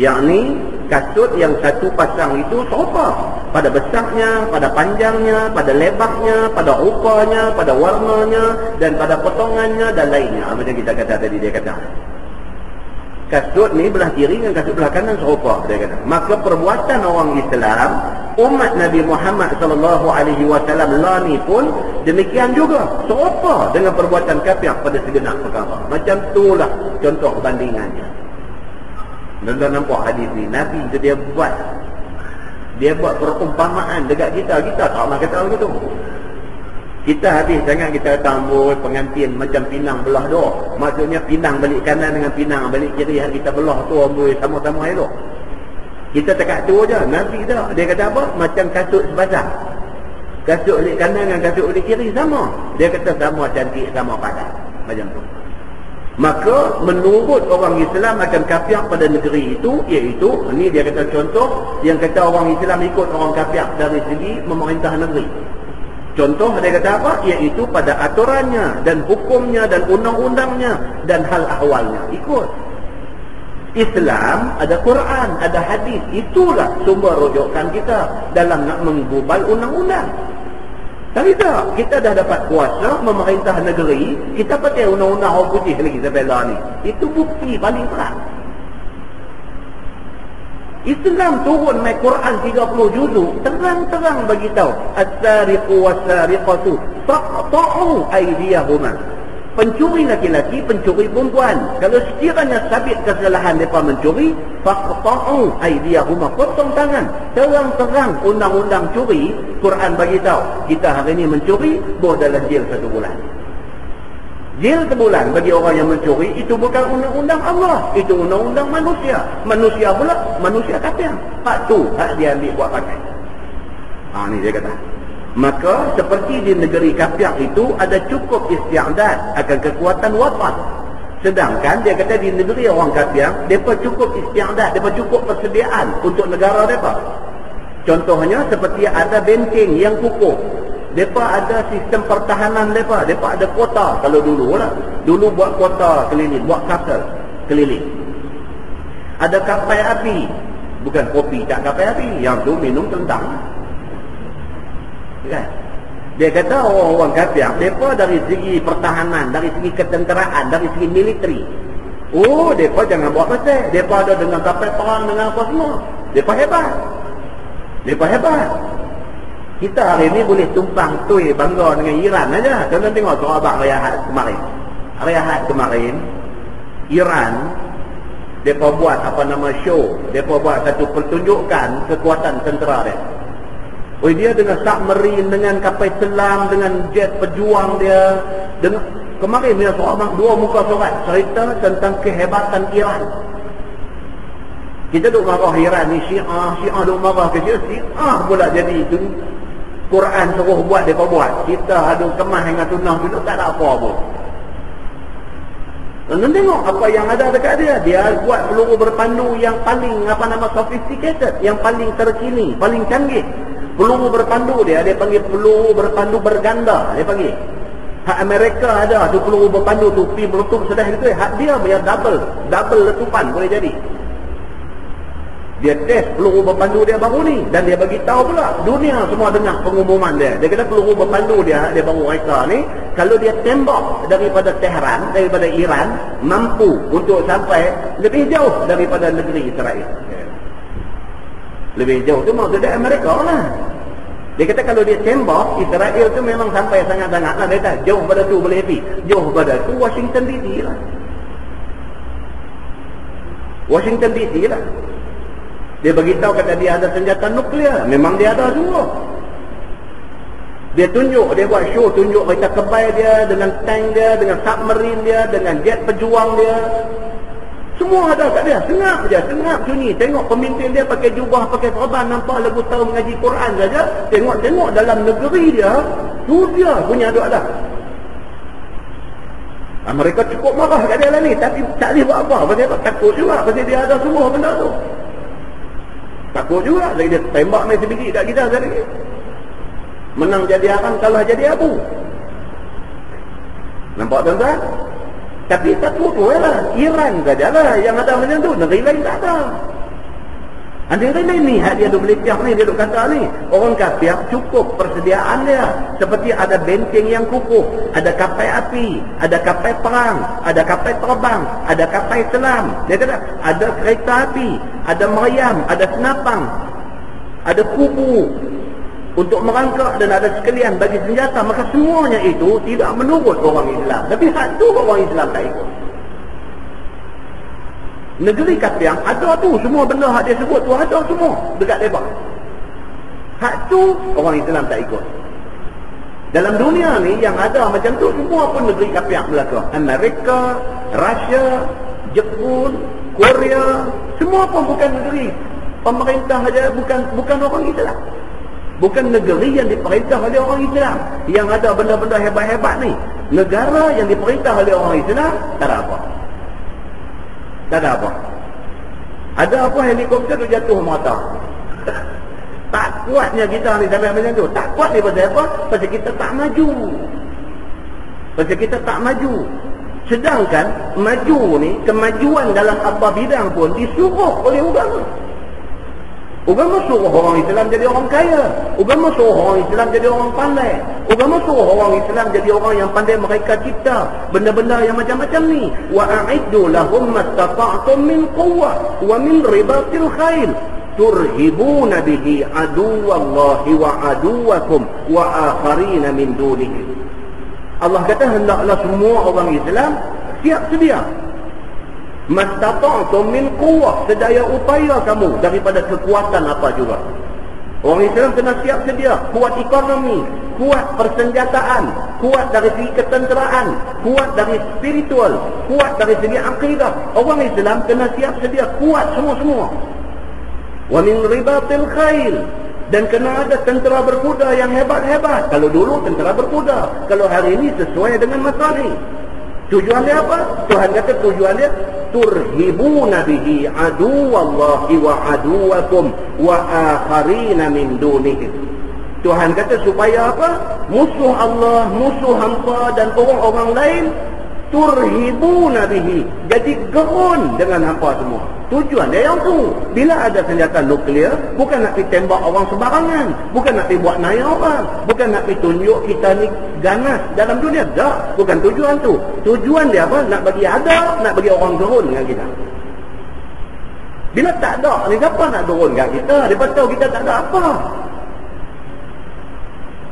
Yang ni kasut yang satu pasang itu serupa pada besarnya, pada panjangnya, pada lebarnya, pada rupanya, pada warnanya dan pada potongannya dan lainnya. Macam kita kata tadi, dia kata kasut ni belah kiri dengan kasut belah kanan serupa, dia kata. Maka perbuatan orang Islam, umat Nabi Muhammad SAW lah ni pun demikian juga, serupa dengan perbuatan kafir pada segenap perkara. Macam itulah contoh bandingannya. Dan nampak hadis ni, Nabi tu dia buat perumpamaan dekat kita tak nak kata begitu. Kita habis jangan kita tambah pengantin macam pinang belah dua. Maksudnya pinang balik kanan dengan pinang balik kiri, kita belah tu amboi sama-sama elok. Kita cakap tu aja. Nabi dah dia kata apa? Macam kasut sebasar. Kasut balik kanan dengan kasut balik kiri sama. Dia kata sama cantik, sama padat. Macam tu. Maka menurut orang Islam akan kafir pada negeri itu, iaitu ni dia kata contoh yang kata orang Islam ikut orang kafir dari segi memerintah negeri. Contoh dia kata apa? Iaitu pada aturannya dan hukumnya dan undang-undangnya dan hal ahwalnya. Ikut. Islam ada Quran, ada hadis. Itulah sumber rujukan kita dalam nak menggubal undang-undang. Tapi tak, kita dah dapat kuasa memerintah negeri, kita pakai undang-undang orang putih lagi sampai lah ni. Itu bukti paling terang. Islam turun mai Quran 30 juzuk, terang-terang bagi tahu as-sariqu was-sariqatu faqta'u aydiyahuma. Pencuri laki-laki, pencuri perempuan, kalau sekiranya sabit kesalahan mereka mencuri, faqta'u aydiyahuma, potong tangan. Terang-terang undang-undang curi, Quran bagi tahu kita hari ini mencuri boleh dalam jil 1 bulan. Jil sebulan bagi orang yang mencuri, itu bukan undang-undang Allah, itu undang-undang manusia. Manusia pula, manusia kafir. Hak tu, hak dia ambil buat pakai. Ni dia kata. Maka seperti di negeri kafir itu ada cukup isti'dad akan kekuatan watan. Sedangkan dia kata di negeri orang kafir, mereka cukup isti'dad, mereka cukup persediaan untuk negara mereka. Contohnya seperti ada benteng yang kukuh. Mereka ada sistem pertahanan mereka. Mereka ada kota. Kalau dulu lah. Dulu buat kota keliling. Buat kapal keliling. Ada kapal api. Bukan kopi tak kapal api. Yang tu minum tentang. Kan? Dia kata orang-orang kafir, mereka dari segi pertahanan, dari segi ketenteraan, dari segi militeri. Oh, mereka jangan buat pasal. Mereka ada dengan kapal perang, dengan apa semua. Mereka hebat. Mereka hebat. Kita hari ni boleh tumpang tui bangga dengan Iran aja. Tuan-tuan tengok Sarawak Rehat kemarin. Rehat kemarin, Iran depa buat apa nama show, depa buat satu pertunjukan kekuatan tentera dia. Oh, dia dengan submarine, dengan kapal selam, dengan jet pejuang dia. Dengan kemarin dia seorang 2 muka surat cerita tentang kehebatan Iran. Kita duk marah Iran ni Syiah duk marah ke Syiah pula jadi itu. Quran suruh buat, mereka buat. Kita aduk kemas dengan tunah dulu, tak ada apa pun. Dan tengok apa yang ada dekat dia. Dia buat peluru berpandu yang paling sophisticated, yang paling terkini, paling canggih. Peluru berpandu dia panggil peluru berpandu berganda, dia panggil. Hak Amerika ada tu peluru berpandu tu, pi meletup sudah gitu. Hak dia biar double letupan boleh jadi. Dia test peluru berpandu dia baru ni, dan dia bagi tahu pula dunia semua dengar pengumuman dia. Dia kata peluru berpandu dia baru reka ni, kalau dia tembak daripada Tehran, daripada Iran, mampu untuk sampai lebih jauh daripada negeri Israel. Lebih jauh tu maksudnya Amerika lah. Dia kata kalau dia tembak Israel tu memang sampai sangat-sangat lah. Dia kata jauh pada tu boleh happy. Jauh pada tu Washington DC lah. Washington DC lah. Dia beritahu kata dia ada senjata nuklear. Memang dia ada semua. Dia tunjuk, dia buat show tunjuk kereta kebal dia dengan tank dia, dengan submarine dia, dengan jet pejuang dia. Semua ada kat dia. Sengap je, sengap sunyi. Tengok pemimpin dia pakai jubah, pakai serban, nampak lagu tahu mengaji Quran saja. Tengok-tengok dalam negeri dia, tu dia punya ada. Mereka cukup marah kat dia lah ni, tapi tak boleh buat apa. Pasal apa? Takut juga, pasal dia ada semua benda tu. Takut juga, jadi dia tembak main sebiji kat kita sekali. Menang jadi arang, kalah jadi abu. Nampak tuan-tuan? Tapi takut tu lah. Iran sajalah yang ada macam tu. Negeri lain tak ada. Negeri lain ni dia duk melecah ni, dia duk kata ni. Orang kafir cukup persediaan dia. Seperti ada benteng yang kukuh, ada kapal api, ada kapal perang, ada kapal terbang, ada kapal selam. Dia kata ada kereta api, ada meriam, ada senapang, ada kubu untuk merangkak dan ada sekalian bagi senjata. Maka semuanya itu tidak menurut orang Islam. Tapi hak tu orang Islam tak ikut. Negeri kafir ada tu semua benda hak dia sebut tu ada semua dekat mereka. Hak tu orang Islam tak ikut. Dalam dunia ni yang ada macam tu semua pun negeri kafir belaka. Amerika, Rusia, Jepun, Korea, semua pun bukan negeri pemerintah saja, bukan orang Islam. Bukan negeri yang diperintah oleh orang Islam. Yang ada benda-benda hebat-hebat ni. Negara yang diperintah oleh orang Islam, tak ada apa. Tak ada apa. Ada apa helikopter tu jatuh mata. Tak kuatnya kita ni sampai macam tu. Tak kuat ni pasal apa? Pasal kita tak maju. Pasal kita tak maju. Sedangkan maju ni, kemajuan dalam apa bidang pun disuruh oleh agama. Agama suruh orang Islam jadi orang kaya. Agama suruh orang Islam jadi orang pandai. Agama suruh orang Islam jadi orang yang pandai mereka cipta benda-benda yang macam-macam ni. Wa a'iddu lahum mastata'tum min quwwah wa min ribatil khail turhibuna bihi aduwallahi wa aduwakum wa akharina min dunihi. Allah kata hendaklah semua orang Islam siap sedia. Mastata'tum min quwwah, sedaya upaya kamu daripada kekuatan apa juga. Orang Islam kena siap sedia, kuat ekonomi, kuat persenjataan, kuat dari segi ketenteraan, kuat dari spiritual, kuat dari segi akidah. Orang Islam kena siap sedia, kuat semua-semua. Wa min ribatil khail, dan kena ada tentera berkuda yang hebat-hebat. Kalau dulu tentera berkuda, kalau hari ini sesuai dengan masa ni. Tujuan dia apa? Tuhan kata tujuan dia turhibuna bihi aduwallahi wa aduwakum wa akharina min dunihi. Tuhan kata supaya apa? Musuh Allah, musuh hampa dan orang-orang lain turhibuna bihi, jadi gerun dengan hampa semua. Tujuan dia yang tu. Bila ada senjata nuklear, bukan nak pergi tembak orang sembarangan, bukan nak pergi buat naik orang, bukan nak pergi tunjuk kita ni ganas dalam dunia. Tak, bukan tujuan tu. Tujuan dia apa? Nak bagi ada, nak bagi orang gerun dengan kita. Bila tak ada ni, siapa nak gerun dengan kita? Dia tahu kita tak ada apa.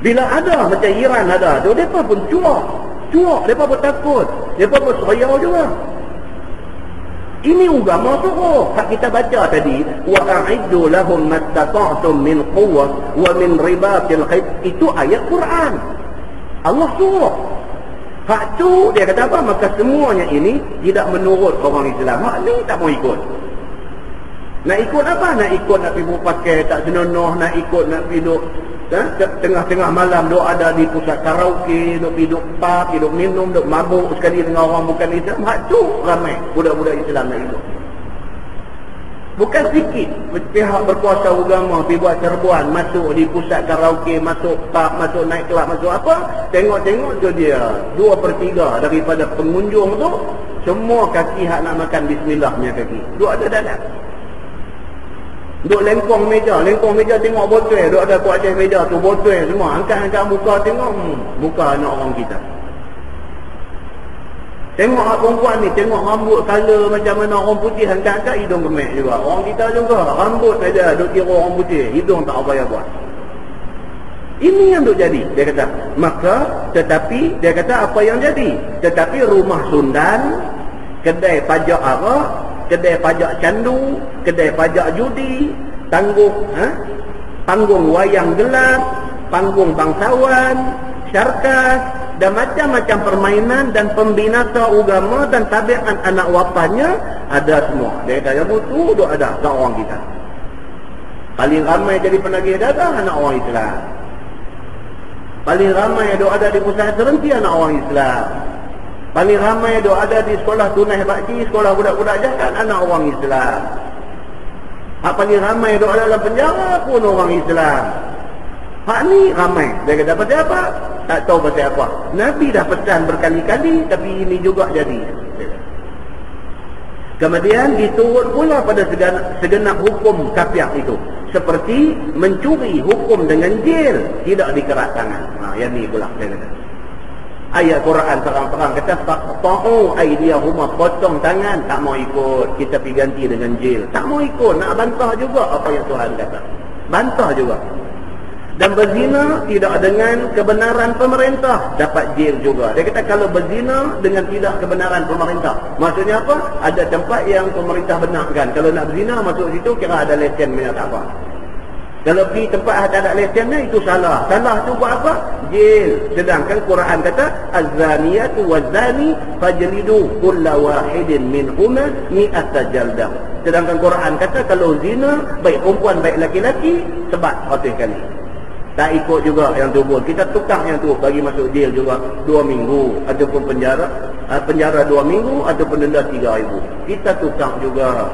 Bila ada, macam Iran ada tu, mereka pun cuak, mereka pun takut, mereka pun seriau juga. Ini agama suruh. Hak kita baca tadi, wa a'iddu lahum mastata'tum min quwwah wa min ribatil khayl, itu ayat Quran. Allah suruh. Hak tu dia kata apa? Maka semuanya ini tidak menurut orang Islam. Hak ni tak mau ikut. Nak ikut apa? Nak ikut nak pergi pakai tak senonoh, nak ikut nak pergi duk tengah-tengah malam duk ada di pusat karaoke, duk pergi duk pub, duk minum, duk mabuk sekali dengan orang bukan Islam. Hak tu ramai budak-budak Islam nak ikut. Bukan sikit pihak berkuasa agama pergi buat serbuan, masuk di pusat karaoke, masuk pub, masuk night club, masuk apa, tengok-tengok tu dia 2/3 daripada pengunjung tu semua kaki hak nak makan bismillah punya kaki duk ada dalam. Duk lengkong meja tengok botol, duk ada kat atas meja tu botol semua, angkat muka tengok muka anak orang kita. Tengok perempuan ni, tengok rambut color macam mana orang putih, angkat-angkat hidung kemek juga. Orang kita juga, rambut saja duk kira orang putih, hidung tak apa yang buat. Ini yang duk jadi, dia kata. Maka, tetapi, dia kata apa yang jadi? Tetapi rumah sundan, kedai pajak arak, kedai pajak candu, kedai pajak judi, panggung wayang gelap, panggung bangsawan, syarkas, dan macam-macam permainan dan pembinasa agama dan tabiat anak wapannya ada semua. Dia kata yang itu ada kat orang kita. Paling ramai jadi penagih dagang anak orang Islam. Paling ramai ada di pusat terhenti anak orang Islam. Paling ramai ada di sekolah tunai bakti, sekolah budak-budak jahat anak orang Islam. Paling ramai ada dalam penjara pun orang Islam. Hak ni ramai. Dia kata pasal apa? Tak tahu pasal apa. Nabi dah pesan berkali-kali, tapi ini juga jadi. Kemudian diturut pula pada segenap hukum kafiah itu. Seperti mencuri hukum dengan jil, tidak dikerat tangan. Yang ni pula dia kata. Ayat Quran terang-terang kata faqta'u aydiyahuma, potong tangan, tak mau ikut, kita pergi ganti dengan jil. Tak mau ikut, nak bantah juga apa yang Tuhan kata. Bantah juga. Dan berzina tidak dengan kebenaran pemerintah, dapat jil juga. Dia kata kalau berzina dengan tidak kebenaran pemerintah, maksudnya apa? Ada tempat yang pemerintah benarkan. Kalau nak berzina masuk situ kira ada lesen punya, tak apa. Kalau pergi tempat tak ada lesennya, itu salah. Salah tu buat apa? Jil. Sedangkan Quran kata az-zaniyatu waz-zani fajlidu kulla wahidin minhuma mi'ata jaldah. Sedangkan Quran kata kalau zina, baik perempuan baik laki-laki, sebat 100 kali. Tak ikut juga yang tu pun. Kita tukar yang tu, bagi masuk jail juga 2 minggu. Ataupun penjara 2 minggu, ataupun denda 3,000. Kita tukar juga.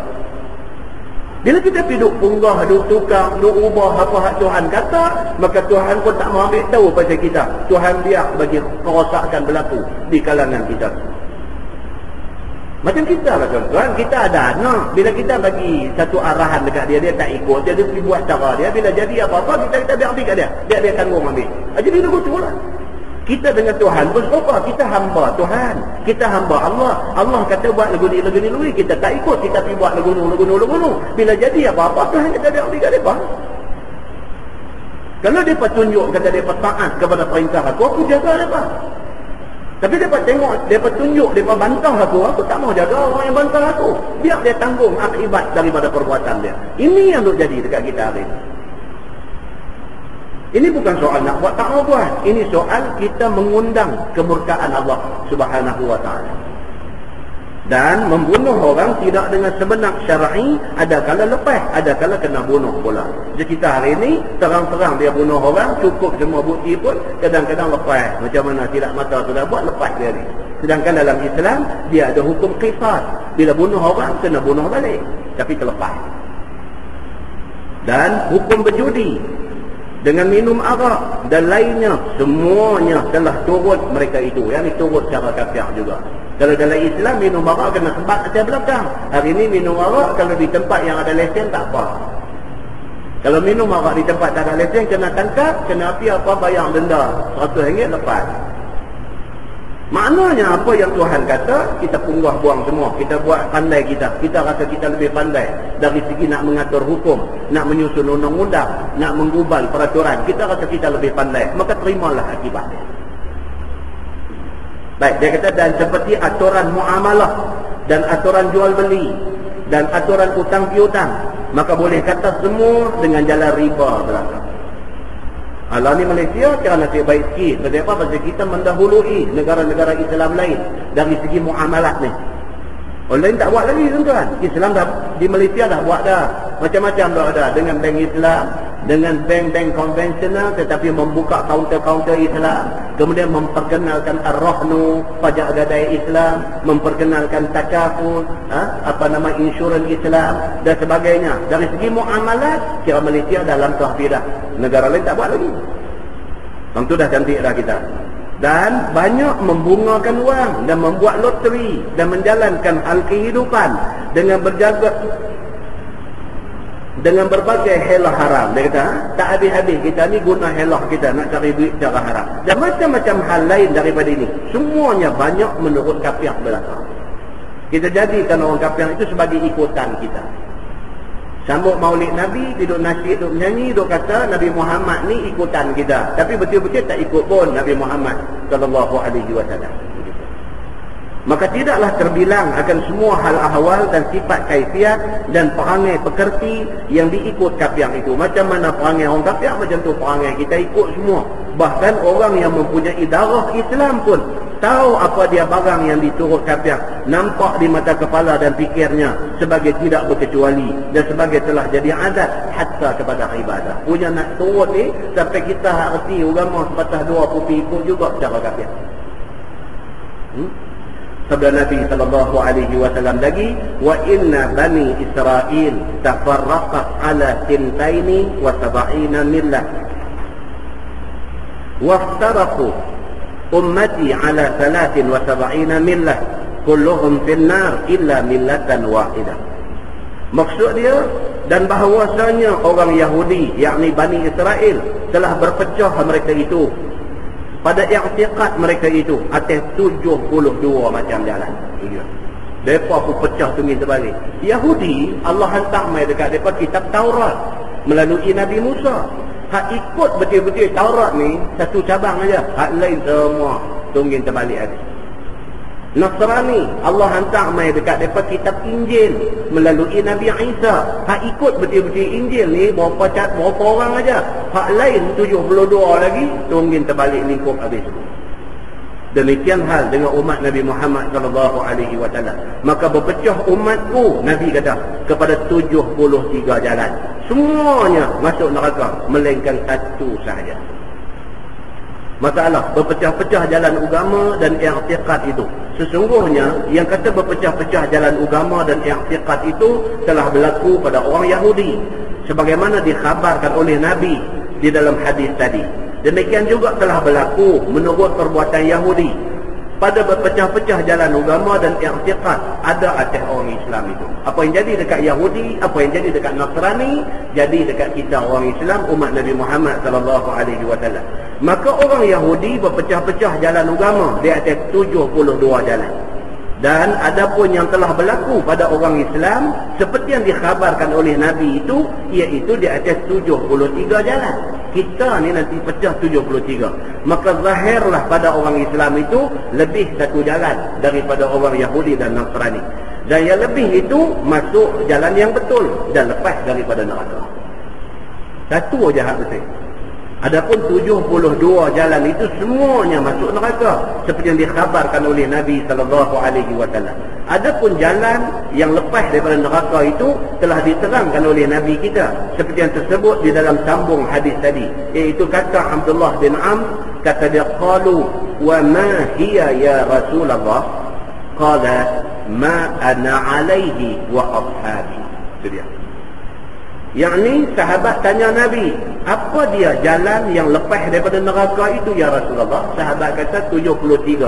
Bila kita pergi duk punggah, duk tukar, duk ubah apa hak Tuhan kata, maka Tuhan pun tak mau ambil tahu pasal kita. Tuhan biar bagi kerosakan berlaku di kalangan kita. Macam kita lah tuan-tuan, kita ada anak. Bila kita bagi satu arahan dekat dia, dia tak ikut, dia pergi buat cara dia. Bila jadi apa-apa, kita biar ambil kat dia. Dia tanggung ambil. Jadi dia betul lah. Kita dengan Tuhan pun serupa. Kita hamba Tuhan. Kita hamba Allah. Allah kata buat lagu ni, kita tak ikut. Kita pergi buat lagu ni. Bila jadi apa-apa, Tuhan kata biar ambil kat dia. Kalau dia tunjuk, kata dia taat kepada perintah aku jaga dia. Tapi dia tengok, dia tunjuk, dia bantah aku tak mau jaga orang yang bantah aku. Biar dia tanggung akibat daripada perbuatan dia. Ini yang duk jadi dekat kita hari ini. Ini bukan soal nak buat tak mau buat. Ini soal kita mengundang kemurkaan Allah Subhanahu wa ta'ala. Dan membunuh orang tidak dengan sebenar syar'i, ada kala lepas, ada kala kena bunuh pula. Jadi kita hari ini terang-terang dia bunuh orang, cukup semua bukti pun kadang-kadang lepas. Macam mana tidak mata sudah buat, lepas dia ni. Sedangkan dalam Islam dia ada hukum qisas. Bila bunuh orang kena bunuh balik, tapi terlepas. Dan hukum berjudi dengan minum arak dan lainnya, semuanya telah turut mereka itu. Yang ini turut cara kafir juga. Kalau dalam Islam minum arak kena sebat atas belakang. Hari ini minum arak kalau di tempat yang ada lesen tak apa. Kalau minum arak di tempat tak ada lesen, kena tangkap, kena api apa, bayar denda RM100 lepas. Maknanya apa yang Tuhan kata, kita punggah buang semua. Kita buat pandai kita. Kita rasa kita lebih pandai dari segi nak mengatur hukum, nak menyusun undang-undang, nak menggubal peraturan. Kita rasa kita lebih pandai. Maka terimalah akibatnya. Baik, dia kata dan seperti aturan muamalah dan aturan jual beli dan aturan utang piutang, maka boleh kata semua dengan jalan riba belakang. Alah ni Malaysia kira nasib baik sikit. Sebab apa? Pasal kita mendahului negara-negara Islam lain dari segi muamalat ni. Orang lain tak buat lagi tuan-tuan. Islam dah di Malaysia dah buat dah. Macam-macam dah ada. Dengan bank Islam, dengan bank-bank konvensional, tetapi membuka kaunter-kaunter Islam. Kemudian memperkenalkan ar-rahnu, pajak gadai Islam, memperkenalkan takaful, insurans Islam dan sebagainya. Dari segi muamalat, kira Malaysia dalam tahfidah. Negara lain tak buat lagi. Yang tu dah cantik dah kita. Dan banyak membungakan wang dan membuat loteri dan menjalankan hal kehidupan dengan dengan berbagai helah haram. Dia kata, tak habis-habis kita ni guna helah kita nak cari duit cara haram. Dan macam-macam hal lain daripada ini. Semuanya banyak menurut kafir belakang. Kita jadikan orang kafir itu sebagai ikutan kita. Sambut maulid Nabi, duduk nasyid, duduk menyanyi, duduk kata Nabi Muhammad ni ikutan kita. Tapi betul-betul tak ikut pun Nabi Muhammad sallallahu alaihi wasallam. Maka tidaklah terbilang akan semua hal ahwal dan sifat kaifiat dan perangai pekerti yang diikut kafir itu. Macam mana perangai orang kafir, macam tu perangai kita ikut semua. Bahkan orang yang mempunyai darah Islam pun tahu apa dia barang yang diturut kafir, nampak di mata kepala dan fikirnya sebagai tidak berkecuali dan sebagai telah jadi adat hatta kepada ibadah. Punya nak turut ni sampai kita arti agama sebatas dua pupi ikut juga cara kafir. Sabda Nabi sallallahu alaihi wasallam lagi, wa inna bani Israil tafarraqat ala 72 millah waftaraqu ummati ala 73 millah kulluhum finnar illa millatan wahidah. Maksud dia, dan bahawasanya orang Yahudi yakni Bani Israel telah berpecah mereka itu pada i'tiqad mereka itu atas 72 macam jalan. Mereka pun pecah tunggu terbalik. Yahudi, Allah hantar mai dekat mereka kitab Taurat melalui Nabi Musa. Hak ikut betul-betul Taurat ni satu cabang aja, hak lain semua tunggu terbalik habis. Nasrani, Allah hantar mai dekat mereka kitab Injil melalui Nabi Isa. Hak ikut betul-betul Injil ni berapa orang aja, hak lain 72 lagi tunggu terbalik lingkup habis. Demikian hal dengan umat Nabi Muhammad sallallahu alaihi wasallam. Maka berpecah umatku, Nabi kata, kepada 73 jalan. Semuanya masuk neraka melainkan satu sahaja. Masalah berpecah-pecah jalan agama dan i'tiqad itu. Sesungguhnya yang kata berpecah-pecah jalan agama dan i'tiqad itu telah berlaku pada orang Yahudi sebagaimana dikhabarkan oleh Nabi di dalam hadis tadi. Demikian juga telah berlaku menurut perbuatan Yahudi pada berpecah-pecah jalan agama dan i'tiqad ada atas orang Islam itu. Apa yang jadi dekat Yahudi, apa yang jadi dekat Nasrani, jadi dekat kita orang Islam, umat Nabi Muhammad sallallahu alaihi wasallam. Maka orang Yahudi berpecah-pecah jalan agama di atas 72 jalan. Dan adapun yang telah berlaku pada orang Islam seperti yang dikhabarkan oleh Nabi itu, iaitu di atas 73 jalan. Kita ni nanti pecah 73. Maka zahirlah pada orang Islam itu lebih satu jalan daripada orang Yahudi dan Nasrani. Dan yang lebih itu masuk jalan yang betul dan lepas daripada neraka. Satu aja hak betul. Adapun 72 jalan itu semuanya masuk neraka seperti yang dikhabarkan oleh Nabi sallallahu alaihi wasallam. Adapun jalan yang lepas daripada neraka itu telah diterangkan oleh Nabi kita seperti yang tersebut di dalam sambung hadis tadi, iaitu kata Abdullah bin Amr, kata dia, qalu wa ma hiya ya Rasulullah, qala ma ana alaihi wa ashabi. Itu dia. Yakni sahabat tanya Nabi, apa dia jalan yang lepas daripada neraka itu ya Rasulullah? Sahabat kata 73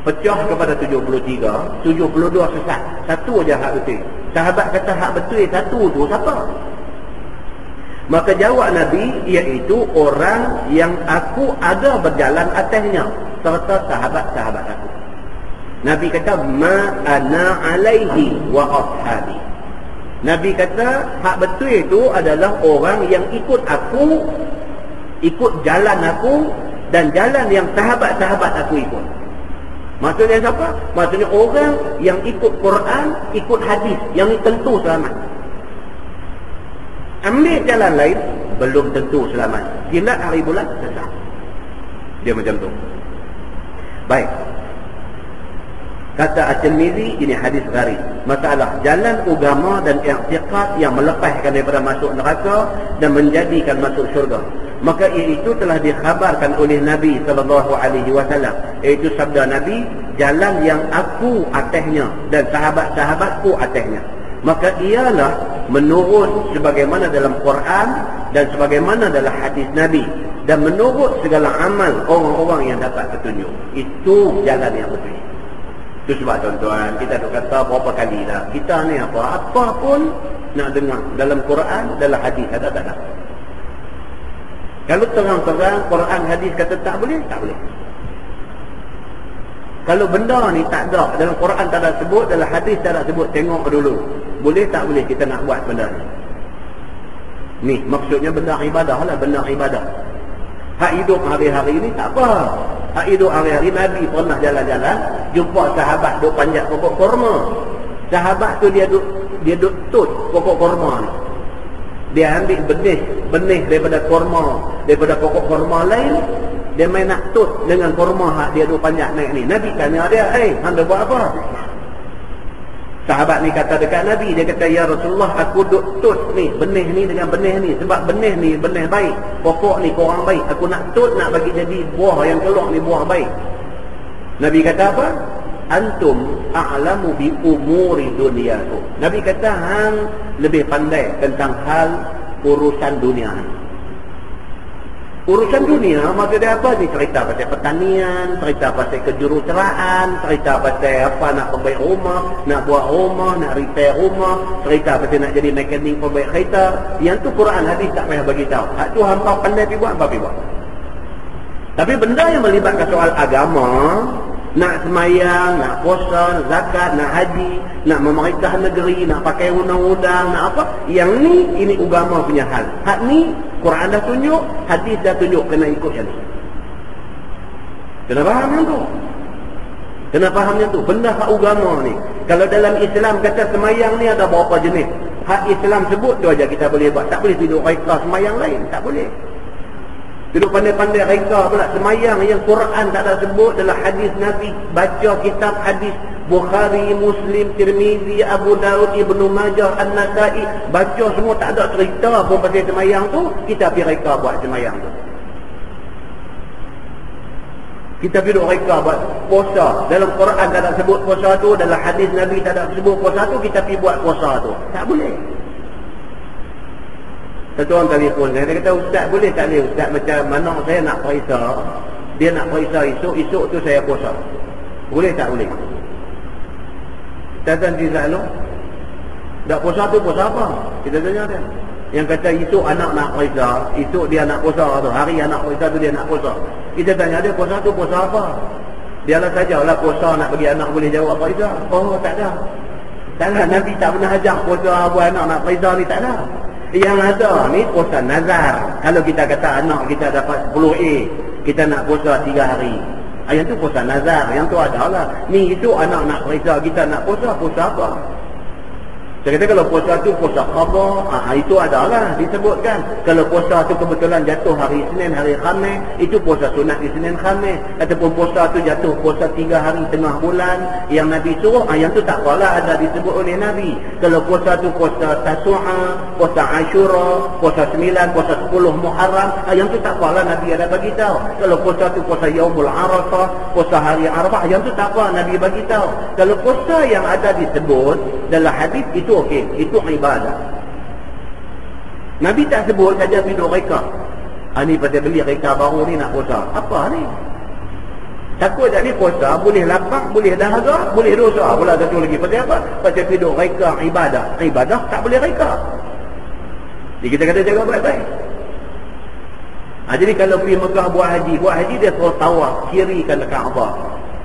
pecah kepada 73, 72 sesat. Satu aja hak betul. Sahabat kata hak betul satu tu siapa? Maka jawab Nabi, iaitu orang yang aku ada berjalan atasnya serta sahabat-sahabat aku. Nabi kata ma ana alaihi wa ashabi. Nabi kata hak betul itu adalah orang yang ikut aku, ikut jalan aku dan jalan yang sahabat-sahabat aku ikut. Maksudnya siapa? Maksudnya orang yang ikut Quran, ikut hadis, yang tentu selamat. Ambil jalan lain, belum tentu selamat. Kilat hari bulan, sesat. Dia macam tu. Baik. Kata At-Tirmizi, ini hadis gharib. Masalah jalan agama dan i'tiqad yang melepaskan daripada masuk neraka dan menjadikan masuk syurga. Maka itu telah dikhabarkan oleh Nabi sallallahu alaihi wasallam. Iaitu sabda Nabi, jalan yang aku atasnya dan sahabat-sahabatku atasnya. Maka ialah menurut sebagaimana dalam Quran dan sebagaimana dalam hadis Nabi dan menurut segala amal orang-orang yang dapat petunjuk. Itu jalan yang betul. Itu sebab tuan-tuan, kita dah kata berapa kali dah, kita ni apa pun nak dengar. Dalam Quran, dalam hadis, ada tak ada? Kalau terang-terang Quran hadis kata tak boleh, tak boleh. Kalau benda ni tak ada, dalam Quran tak ada sebut, dalam hadis tak ada sebut, tengok dulu. Boleh tak boleh kita nak buat benda ni? Ni maksudnya benda ibadah lah, benda ibadah. Hak hidup hari-hari ni tak apa. Hak hidup hari-hari Nabi pernah jalan-jalan, jumpa sahabat duk panjat pokok korma. Sahabat tu dia duk tut pokok korma ni. Dia ambil benih daripada korma, daripada pokok korma lain, dia main nak tut dengan korma hak dia duk panjat naik ni. Nabi tanya dia, hang buat apa? Sahabat ni kata dekat Nabi, dia kata, ya Rasulullah, aku duk tut ni, benih ni dengan benih ni. Sebab benih ni benih baik, pokok ni korang baik. Aku nak tut, nak bagi jadi buah yang keluar ni buah baik. Nabi kata apa? Antum a'lamu bi umuri duniakum. Nabi kata, hang lebih pandai tentang hal urusan dunia ni. Urusan dunia maksudnya apa ni? Cerita pasal pertanian, cerita pasal kejuruteraan, cerita pasal apa nak perbaik rumah, nak buat rumah, nak repair rumah, cerita pasal nak jadi mekanik perbaik kereta. Yang tu Quran hadis tak payah bagi tahu. Hak tu hampa pandai pergi buat, apa pergi buat. Tapi benda yang melibatkan soal agama, nak semayang, nak puasa, nak zakat, nak haji, nak memerintah negeri, nak pakai undang-undang, nak apa, yang ni, ini agama punya hal. Hak ni Quran dah tunjuk, hadis dah tunjuk, kena ikut yang ni. Kena faham yang tu. Kena faham yang tu. Benda hak agama ni. Kalau dalam Islam kata semayang ni ada berapa jenis, hak Islam sebut tu aja kita boleh buat. Tak boleh duduk reka semayang lain, tak boleh. Duduk pandai-pandai reka pula semayang yang Quran tak ada sebut, dalam hadis Nabi. Baca kitab hadis Bukhari, Muslim, Tirmizi, Abu Daud, Ibnu Majah, An-Nasai, baca semua tak ada cerita pun pasal semayang tu. Kita pergi reka buat semayang tu. Kita pergi duduk reka buat puasa. Dalam Quran tak ada sebut puasa tu, dalam hadis Nabi tak ada sebut puasa tu, kita pergi buat puasa tu. Tak boleh. Satu orang telefon saya, dia kata, ustaz boleh tak boleh? Ustaz macam mana saya nak periksa, dia nak periksa esok tu saya puasa. Boleh tak boleh? Kita tanya dia lalu, tak puasa tu puasa apa? Kita tanya dia. Yang kata esok anak nak periksa, esok dia nak puasa tu, hari anak periksa tu dia nak puasa. Kita tanya dia, puasa tu puasa apa? Dia lah sajalah puasa nak bagi anak boleh jawab periksa. Oh tak ada. Tak ada, Nabi tak pernah ajar puasa buat anak nak periksa ni, tak ada. Yang ada ni puasa nazar. Kalau kita kata anak kita dapat 10A, kita nak puasa 3 hari. Yang tu puasa nazar. Yang tu adalah ni itu anak nak periksa kita nak puasa apa? Saya kata kalau puasa tu puasa qada, itu adalah disebutkan. Kalau puasa tu kebetulan jatuh hari Isnin, hari Khamis, itu puasa sunat di Isnin Khamis. Ataupun puasa tu jatuh puasa 3 hari tengah bulan yang Nabi suruh, yang tu tak apalah ada disebut oleh Nabi. Kalau puasa tu puasa Tasu'a, puasa Ashura, puasa 9, puasa 10 Muharram, yang tu tak apalah Nabi ada bagi tahu. Kalau puasa tu puasa Yaumul Arafah, puasa hari Arafah, yang tu tak apa Nabi bagi tahu. Kalau puasa yang ada disebut dalam hadis itu okey, itu ibadah. Nabi tak sebut saja hidup reka. Ni pada beli reka baru ni nak puasa. Apa ni? Takut tak ni puasa, boleh lapar, boleh dahaga, boleh dosa. Pula satu lagi. Pasal apa? Pasal hidup reka ibadah. Ibadah tak boleh reka. Jadi kita kata jaga baik-baik. Jadi kalau pergi Mekah buat haji dia suruh tawaf kiri kan Kaabah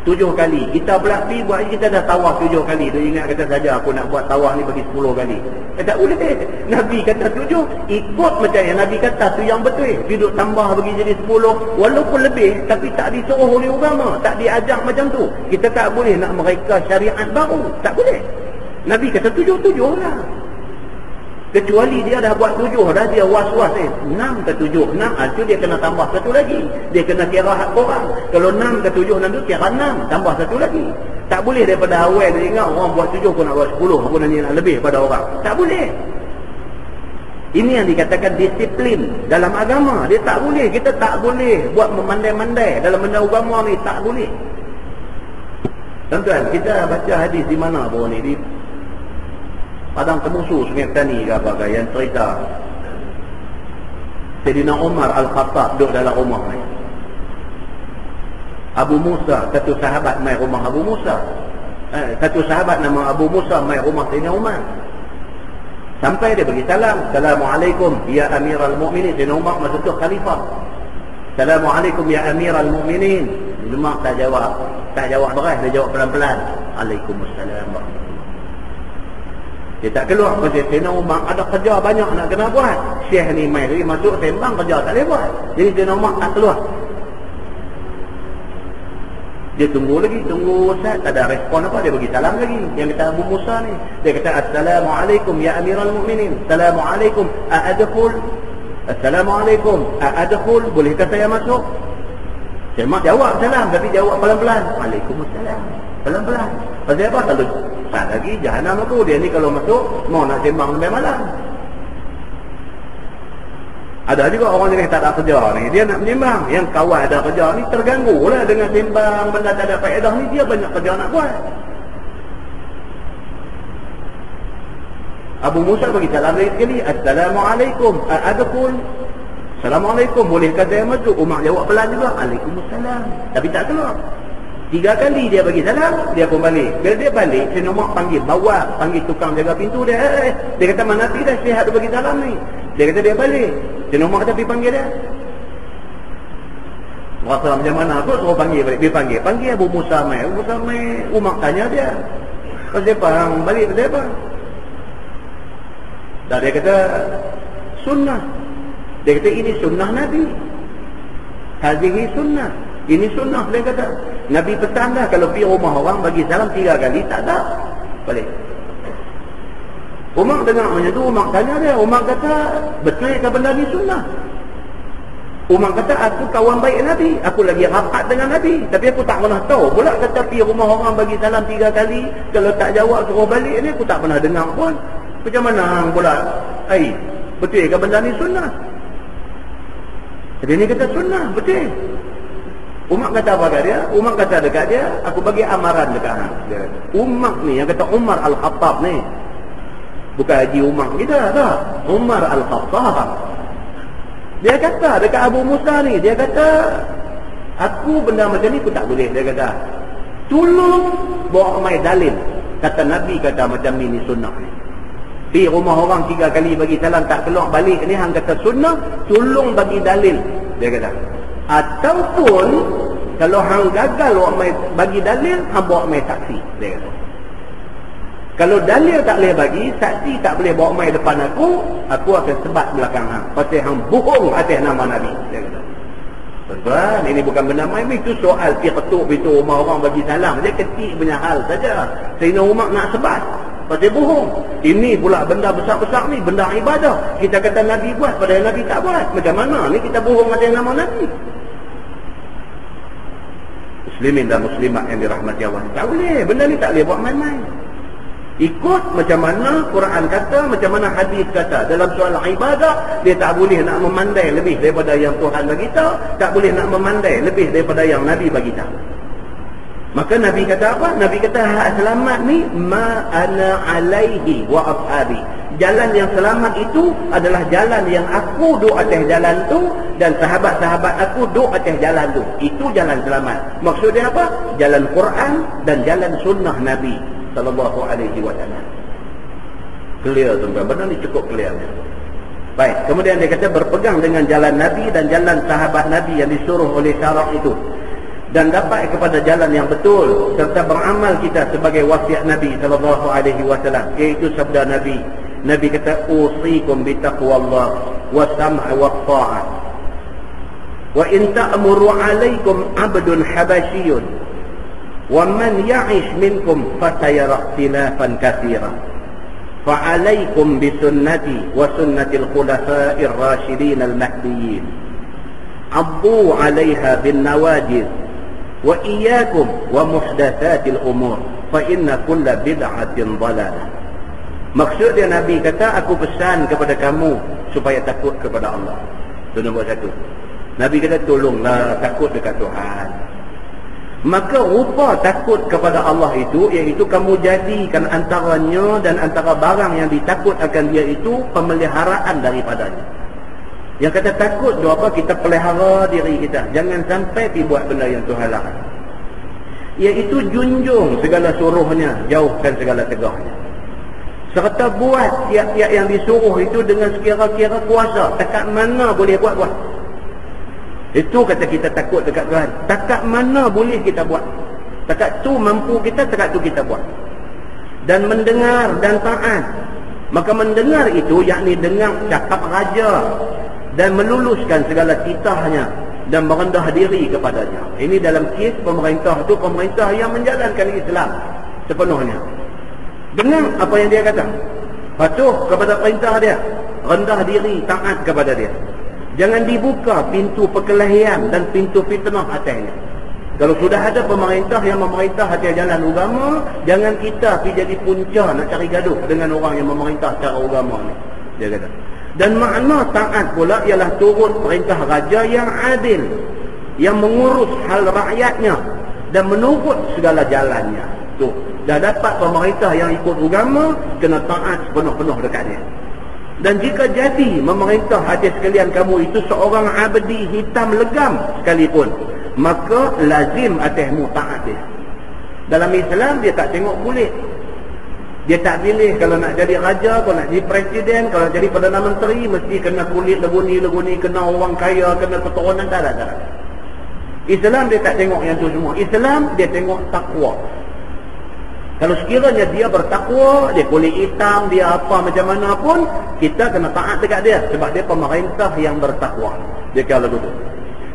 7 kali. Kita pula pergi buat haji, kita dah tawaf 7 kali. Dia ingat kata saja aku nak buat tawaf ni bagi 10 kali. Tak boleh. Nabi kata 7, ikut macam yang Nabi kata tu yang betul. Duduk tambah bagi jadi 10 walaupun lebih, tapi tak disuruh oleh agama, tak diajak macam tu. Kita tak boleh nak mereka syariat baru, tak boleh. Nabi kata 7 lah. Kecuali dia dah buat 7 dah, dia was-was 6 ke 7, 6 tu dia kena tambah satu lagi. Dia kena kira hak korang. Kalau 6 ke 7 tu kira 6, tambah satu lagi. Tak boleh daripada awal dia ingat orang buat 7 aku nak buat 10, aku nak lebih pada orang. Tak boleh. Ini yang dikatakan disiplin dalam agama. Dia tak boleh. Kita tak boleh buat memandai-mandai dalam benda agama ni, tak boleh. Tuan-tuan, kita baca hadis di mana baru ni? Di Padang Temusu, Sungai Petani ke apa ke, yang cerita Sayyidina Umar Al-Khattab duduk dalam rumah ni. Abu Musa, satu sahabat mai rumah Abu Musa. Satu sahabat nama Abu Musa mai rumah Sayyidina Umar. Sampai dia bagi salam. Assalamualaikum ya Amirul Mukminin. Sayyidina Umar masa tu khalifah. Assalamualaikum ya Amirul Mukminin. Umar tak jawab. Tak jawab beras, dia jawab pelan-pelan. Waalaikumsalam. Dia tak keluar. Pasal Sayyidina Umar ada kerja banyak nak kena buat. Syekh ni mai lagi masuk sembang kerja tak boleh buat. Jadi Sayyidina Umar tak keluar. Dia tunggu lagi, tunggu Ustaz, tak ada respon apa, dia bagi salam lagi. Yang kata Abu Musa ni, dia kata Assalamualaikum ya Amirul Mukminin. Assalamualaikum a'adkhul. Assalamualaikum a'adkhul. Bolehkah saya masuk? Saya mak jawab salam, tapi jawab pelan-pelan. Waalaikumsalam. Pelan-pelan. Pasal apa? Kalau tak lagi jahanam aku. Dia ni kalau masuk mau nak sembang sampai malam. Ada juga orang yang tak ada kerja ni, dia nak menyembang. Yang kawan ada kerja ni terganggu lah dengan sembang benda tak ada faedah ni, dia banyak kerja nak buat. Abu Musa bagi salam lagi sekali. Assalamualaikum a'adkhul. Assalamualaikum, bolehkah saya masuk? Umar jawab pelan juga. Waalaikumsalam. Tapi tak keluar. 3 kali dia bagi salam, dia pun balik. Bila dia balik, Sayyidina Umar panggil bawa, panggil tukang jaga pintu dia. Dia kata mana Nabi dah sihat dia bagi salam ni. Dia kata dia balik. Sayyidina Umar kata pergi panggil dia. Rasa macam mana aku suruh panggil balik. Dia panggil Abu Musa mai. Abu Musa mai, Umar tanya dia. Pasal apa hang balik pasal apa? Dan dia kata sunnah. Dia kata ini sunnah Nabi. Hadhihi sunnah. Ini sunnah, dia kata. Nabi pesan dah kalau pergi rumah orang bagi salam 3 kali, tak ada. Balik. Umar dengar macam tu, Umar tanya dia. Umar kata, betul ke benda ni sunnah? Umar kata, aku kawan baik Nabi. Aku lagi rapat dengan Nabi. Tapi aku tak pernah tahu. Pula kata pergi rumah orang bagi salam 3 kali. Kalau tak jawab suruh balik ni, aku tak pernah dengar pun. Macam mana hang pula? Betul ke benda ni sunnah? Dia ni kata sunnah, betul. Umar kata apa kat dia? Umar kata dekat dia, aku bagi amaran dekat hang. Dia kata, Umar ni, yang kata Umar Al-Khattab ni. Bukan Haji Umar kita, tak? Umar Al-Khattab. Dia kata dekat Abu Musa ni, dia kata, aku benda macam ni aku tak boleh. Dia kata, tolong bawa mai dalil. Kata Nabi kata macam ni sunnah ni. Di rumah orang 3 kali bagi salam tak keluar balik ni, hang kata sunnah, tolong bagi dalil. Dia kata, ataupun kalau hang gagal bagi dalil, hang bawa mai saksi. Dia kata, kalau dalil tak boleh bagi, saksi tak boleh bawa mai depan aku akan sebat belakang hang. Pasal hang bohong atas nama Nabi. Dia kata, tuan, ini bukan benda main. Itu soal pergi ketuk pintu rumah orang bagi salam. Dia kecil punya hal saja. Sayyidina Umar nak sebat pasal bohong. Ini pula benda besar-besar ni, benda ibadah. Kita kata Nabi buat, padahal Nabi tak buat. Macam mana ni kita bohong atas nama Nabi? Muslimin dan muslimat yang dirahmati Allah, tak boleh. Benda ni tak boleh buat main-main. Ikut macam mana Quran kata, macam mana hadis kata. Dalam soal ibadah, dia tak boleh nak memandai lebih daripada yang Tuhan bagi tahu, tak boleh nak memandai lebih daripada yang Nabi bagi tahu. Maka Nabi kata apa? Nabi kata hak selamat ni ma ana alaihi wa ashabi. Jalan yang selamat itu adalah jalan yang aku duduk atas jalan tu dan sahabat-sahabat aku duduk atas jalan tu. Itu jalan selamat. Maksudnya apa? Jalan Quran dan jalan sunnah Nabi sallallahu alaihi wasallam. Clear tuan-tuan, benda ni cukup clear. Baik, kemudian dia kata berpegang dengan jalan Nabi dan jalan sahabat Nabi yang disuruh oleh syarak itu, dan dapat kepada jalan yang betul serta beramal kita sebagai wasiat Nabi sallallahu alaihi wasallam, iaitu sabda Nabi. Nabi kata, usikum bitaqwallah wa sam'a wa ta'ah. Wa in ta'muru 'alaikum 'abdun habasyiyun wa man ya'ish minkum fasayara ikhtilafan katsiran. Fa'alaikum bisunnati wa sunnatil khulafa'ir rasyidin al-mahdiyyin. 'addu 'alaiha bin nawajiz wa iyyakum wa muhdatsatil umur fa inna kulla bid'atin dhalalah. Maksud dia Nabi kata, aku pesan kepada kamu supaya takut kepada Allah. Itu nombor 1. Nabi kata, tolonglah takut dekat Tuhan. Maka rupa takut kepada Allah itu, iaitu kamu jadikan antaranya dan antara barang yang ditakut akan dia itu pemeliharaan daripadanya. Yang kata takut tu apa? Kita pelihara diri kita. Jangan sampai pergi buat benda yang Tuhan larang. Iaitu junjung segala suruhnya, jauhkan segala tegahnya. serta buat tiap-tiap yang disuruh itu dengan sekira-kira kuasa. Takat mana boleh buat. Itu kata kita takut dekat Tuhan. Takat mana boleh kita buat. Takat tu mampu kita, takat tu kita buat. Dan mendengar dan taat. Maka mendengar itu yakni dengar cakap raja dan meluluskan segala titahnya dan merendah diri kepadanya. Ini dalam kes pemerintah tu, pemerintah yang menjalankan Islam sepenuhnya. Dengar apa yang dia kata, patuh kepada perintah dia, rendah diri, taat kepada dia. Jangan dibuka pintu perkelahian dan pintu fitnah atasnya. Kalau sudah ada pemerintah yang memerintah atas jalan agama, jangan kita pergi jadi punca nak cari gaduh dengan orang yang memerintah secara agama ni, dia kata. Dan makna taat pula ialah turut perintah raja yang adil, yang mengurus hal rakyatnya dan menurut segala jalannya. Tu dah dapat pemerintah yang ikut agama, kena taat sepenuh-penuh dekat dia. Dan jika jadi memerintah atas sekalian kamu itu seorang abdi hitam legam sekalipun, maka lazim atasmu taat dia. Dalam Islam dia tak tengok kulit. Dia tak pilih kalau nak jadi raja, kalau nak jadi presiden, kalau nak jadi Perdana Menteri mesti kena kulit leguni, kena orang kaya, kena keturunan, tak. Islam dia tak tengok yang tu semua. Islam dia tengok takwa. Kalau sekiranya dia bertakwa, dia kulit hitam, dia apa macam mana pun, kita kena taat dekat dia. Sebab dia pemerintah yang bertakwa. Dia kata begitu.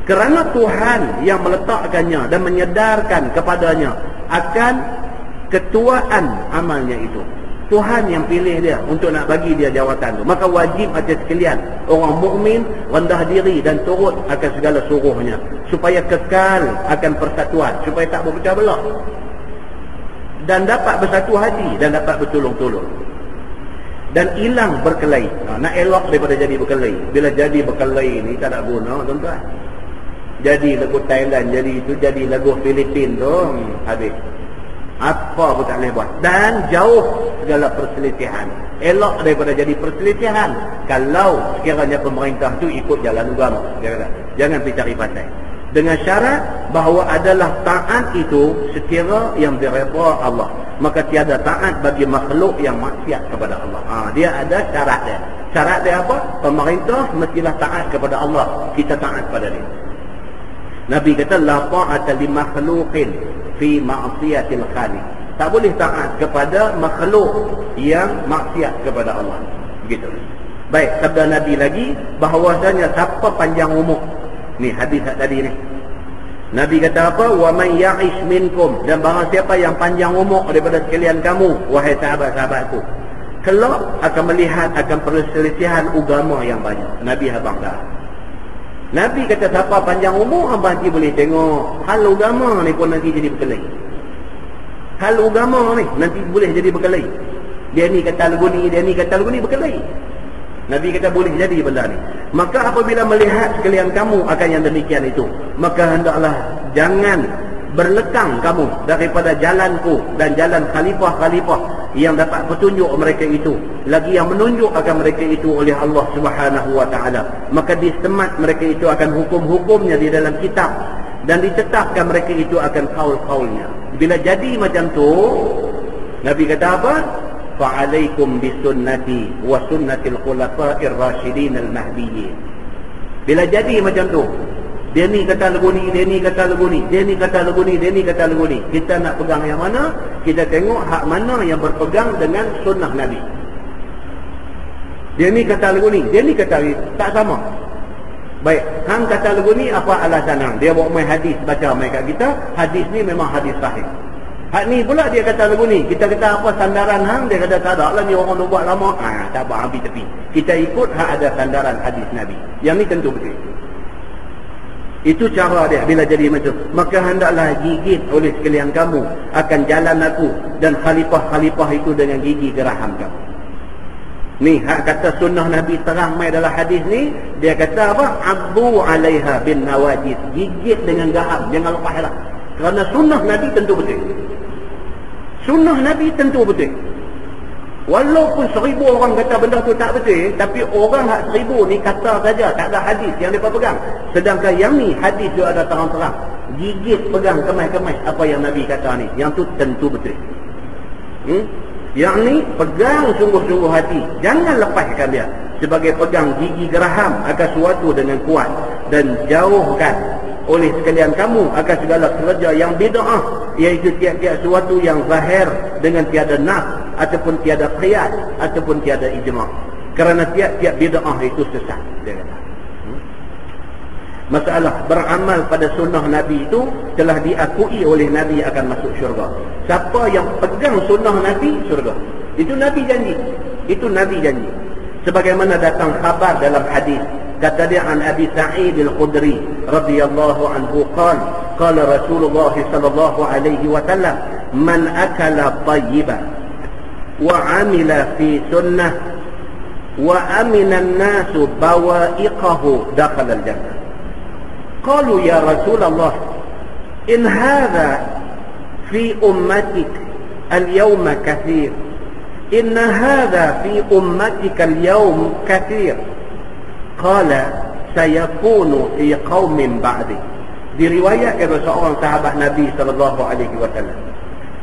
Kerana Tuhan yang meletakkannya dan menyedarkan kepadanya akan ketuaan amalnya itu. Tuhan yang pilih dia untuk nak bagi dia jawatan tu. Maka wajib atas sekalian orang mukmin rendah diri dan turut akan segala suruhnya, supaya kekal akan persatuan, supaya tak berpecah belah dan dapat bersatu hati dan dapat bertolong-tolong dan hilang berkelahi. Nak elok daripada jadi berkelahi. Bila jadi berkelahi ni tak ada guna, tuan-tuan. Jadi lagu Thailand, jadi itu, jadi lagu Filipin tu, habis. Apa pun tak boleh buat. Dan jauh segala perselisihan. Elok daripada jadi perselisihan kalau sekiranya pemerintah tu ikut jalan agama. Jangan pergi cari pasal. Dengan syarat bahawa adalah taat itu sekira yang direda Allah. Maka tiada taat bagi makhluk yang maksiat kepada Allah. Dia ada syarat dia. Syarat dia apa? Pemerintah mestilah taat kepada Allah. Kita taat pada dia. Nabi kata la ta'ata li makhluqin fi ma'siyatil khaliq. Tak boleh taat kepada makhluk yang maksiat kepada Allah. Begitu. Baik, sabda Nabi lagi bahawasanya siapa panjang umur. Ni hadis tadi ni. Nabi kata apa? Wa man ya'ish minkum, dan barang siapa yang panjang umur daripada sekalian kamu, wahai sahabat-sahabatku, kelak akan melihat akan perselisihan agama yang banyak. Nabi habang dah. Nabi kata siapa panjang umur, abang nanti boleh tengok hal agama ni pun nanti jadi berkelahi. Hal agama ni nanti boleh jadi berkelahi. Dia ni kata lagu ni, dia ni kata lagu ni, berkelahi. Nabi kata boleh jadi benda ni. Maka apabila melihat sekalian kamu akan yang demikian itu, maka hendaklah jangan berlekang kamu daripada jalanku dan jalan khalifah-khalifah yang dapat petunjuk mereka itu, lagi yang menunjuk akan mereka itu oleh Allah Subhanahu wa taala. Maka disemat mereka itu akan hukum-hukumnya di dalam kitab dan ditetapkan mereka itu akan kaul-kaulnya. Bila jadi macam tu, Nabi kata apa? Fa'alaikum bisunnati wa sunnatil khulafa'ir rasyidin al-mahdiyyin. Bila jadi macam tu, dia ni kata lagu ni, dia ni kata lagu ni, dia ni kata lagu ni, dia ni kata lagu ni, kita nak pegang yang mana? Kita tengok hak mana yang berpegang dengan sunnah Nabi. Dia ni kata lagu ni, dia ni kata ni, tak sama. Baik, hang kata lagu ni apa alasan hang? Dia bawa main hadis, baca main kat kita, hadis ni memang hadis sahih. Hak ni pula dia kata lagu ni, kita kata apa sandaran hang? Dia kata tak ada lah, ni orang dah buat lama. Tak apa, habis tepi. Kita ikut hak ada sandaran hadis Nabi. Yang ni tentu betul. Itu cara dia bila jadi macam. Maka hendaklah gigit oleh sekalian kamu akan jalan aku dan khalifah-khalifah itu dengan gigi geraham kamu. Ni hak kata sunnah Nabi terang mai dalam hadis ni. Dia kata apa? Abdu alaiha bin nawajid. Gigit dengan geraham, jangan lepaslah. Kerana sunnah Nabi tentu betul. Sunnah Nabi tentu betul. Walaupun 1000 orang kata benda tu tak betul, tapi orang hak 1000 ni kata saja, tak ada hadis yang mereka pegang. Sedangkan yang ni hadis dia ada terang-terang. Gigit pegang kemas-kemas apa yang Nabi kata ni, yang tu tentu betul. Yang ni pegang sungguh-sungguh hati, jangan lepaskan dia sebagai pegang gigi geraham akan suatu dengan kuat, dan jauhkan oleh sekalian kamu akan segala kerja yang bid'ah, iaitu tiap-tiap suatu yang zahir dengan tiada nas ataupun tiada qiyas ataupun tiada ijma', kerana tiap-tiap bid'ah itu sesat, dia kata. Masalah beramal pada sunnah Nabi itu telah diakui oleh Nabi akan masuk syurga. Siapa yang pegang sunnah Nabi, syurga. Itu Nabi janji. Itu Nabi janji. Sebagaimana datang khabar dalam hadis, kata dia an Abi Sa'id Al-Khudri radhiyallahu anhu qala Rasulullah sallallahu alaihi wasallam, man akala tayyiban wa amila fi sunnah wa amina an-nasu bawa'iqahu dakhala al-jannah. قالوا يا رسول الله إن هذا في أمتك اليوم كثير إن هذا في أمتك اليوم كثير قال سيكون في قوم بعدي. Diriwayatkan oleh seorang sahabat Nabi sallallahu alaihi wasallam,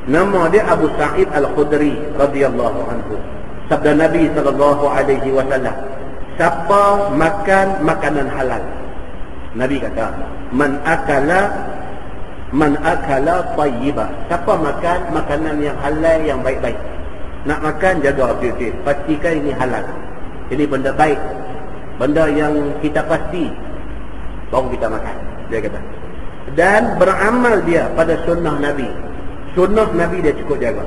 nama dia Abu Sa'id Al-Khudri radhiyallahu anhu. Sabda Nabi sallallahu alaihi wasallam, siapa makan makanan halal, Nabi kata, man akala tayyiba, siapa makan makanan yang halal yang baik-baik. Nak makan, jaga betul-betul, pastikan ini halal, ini benda baik, benda yang kita pasti, baru kita makan, dia kata. Dan beramal dia pada sunnah Nabi. Sunnah Nabi dia cukup jaga.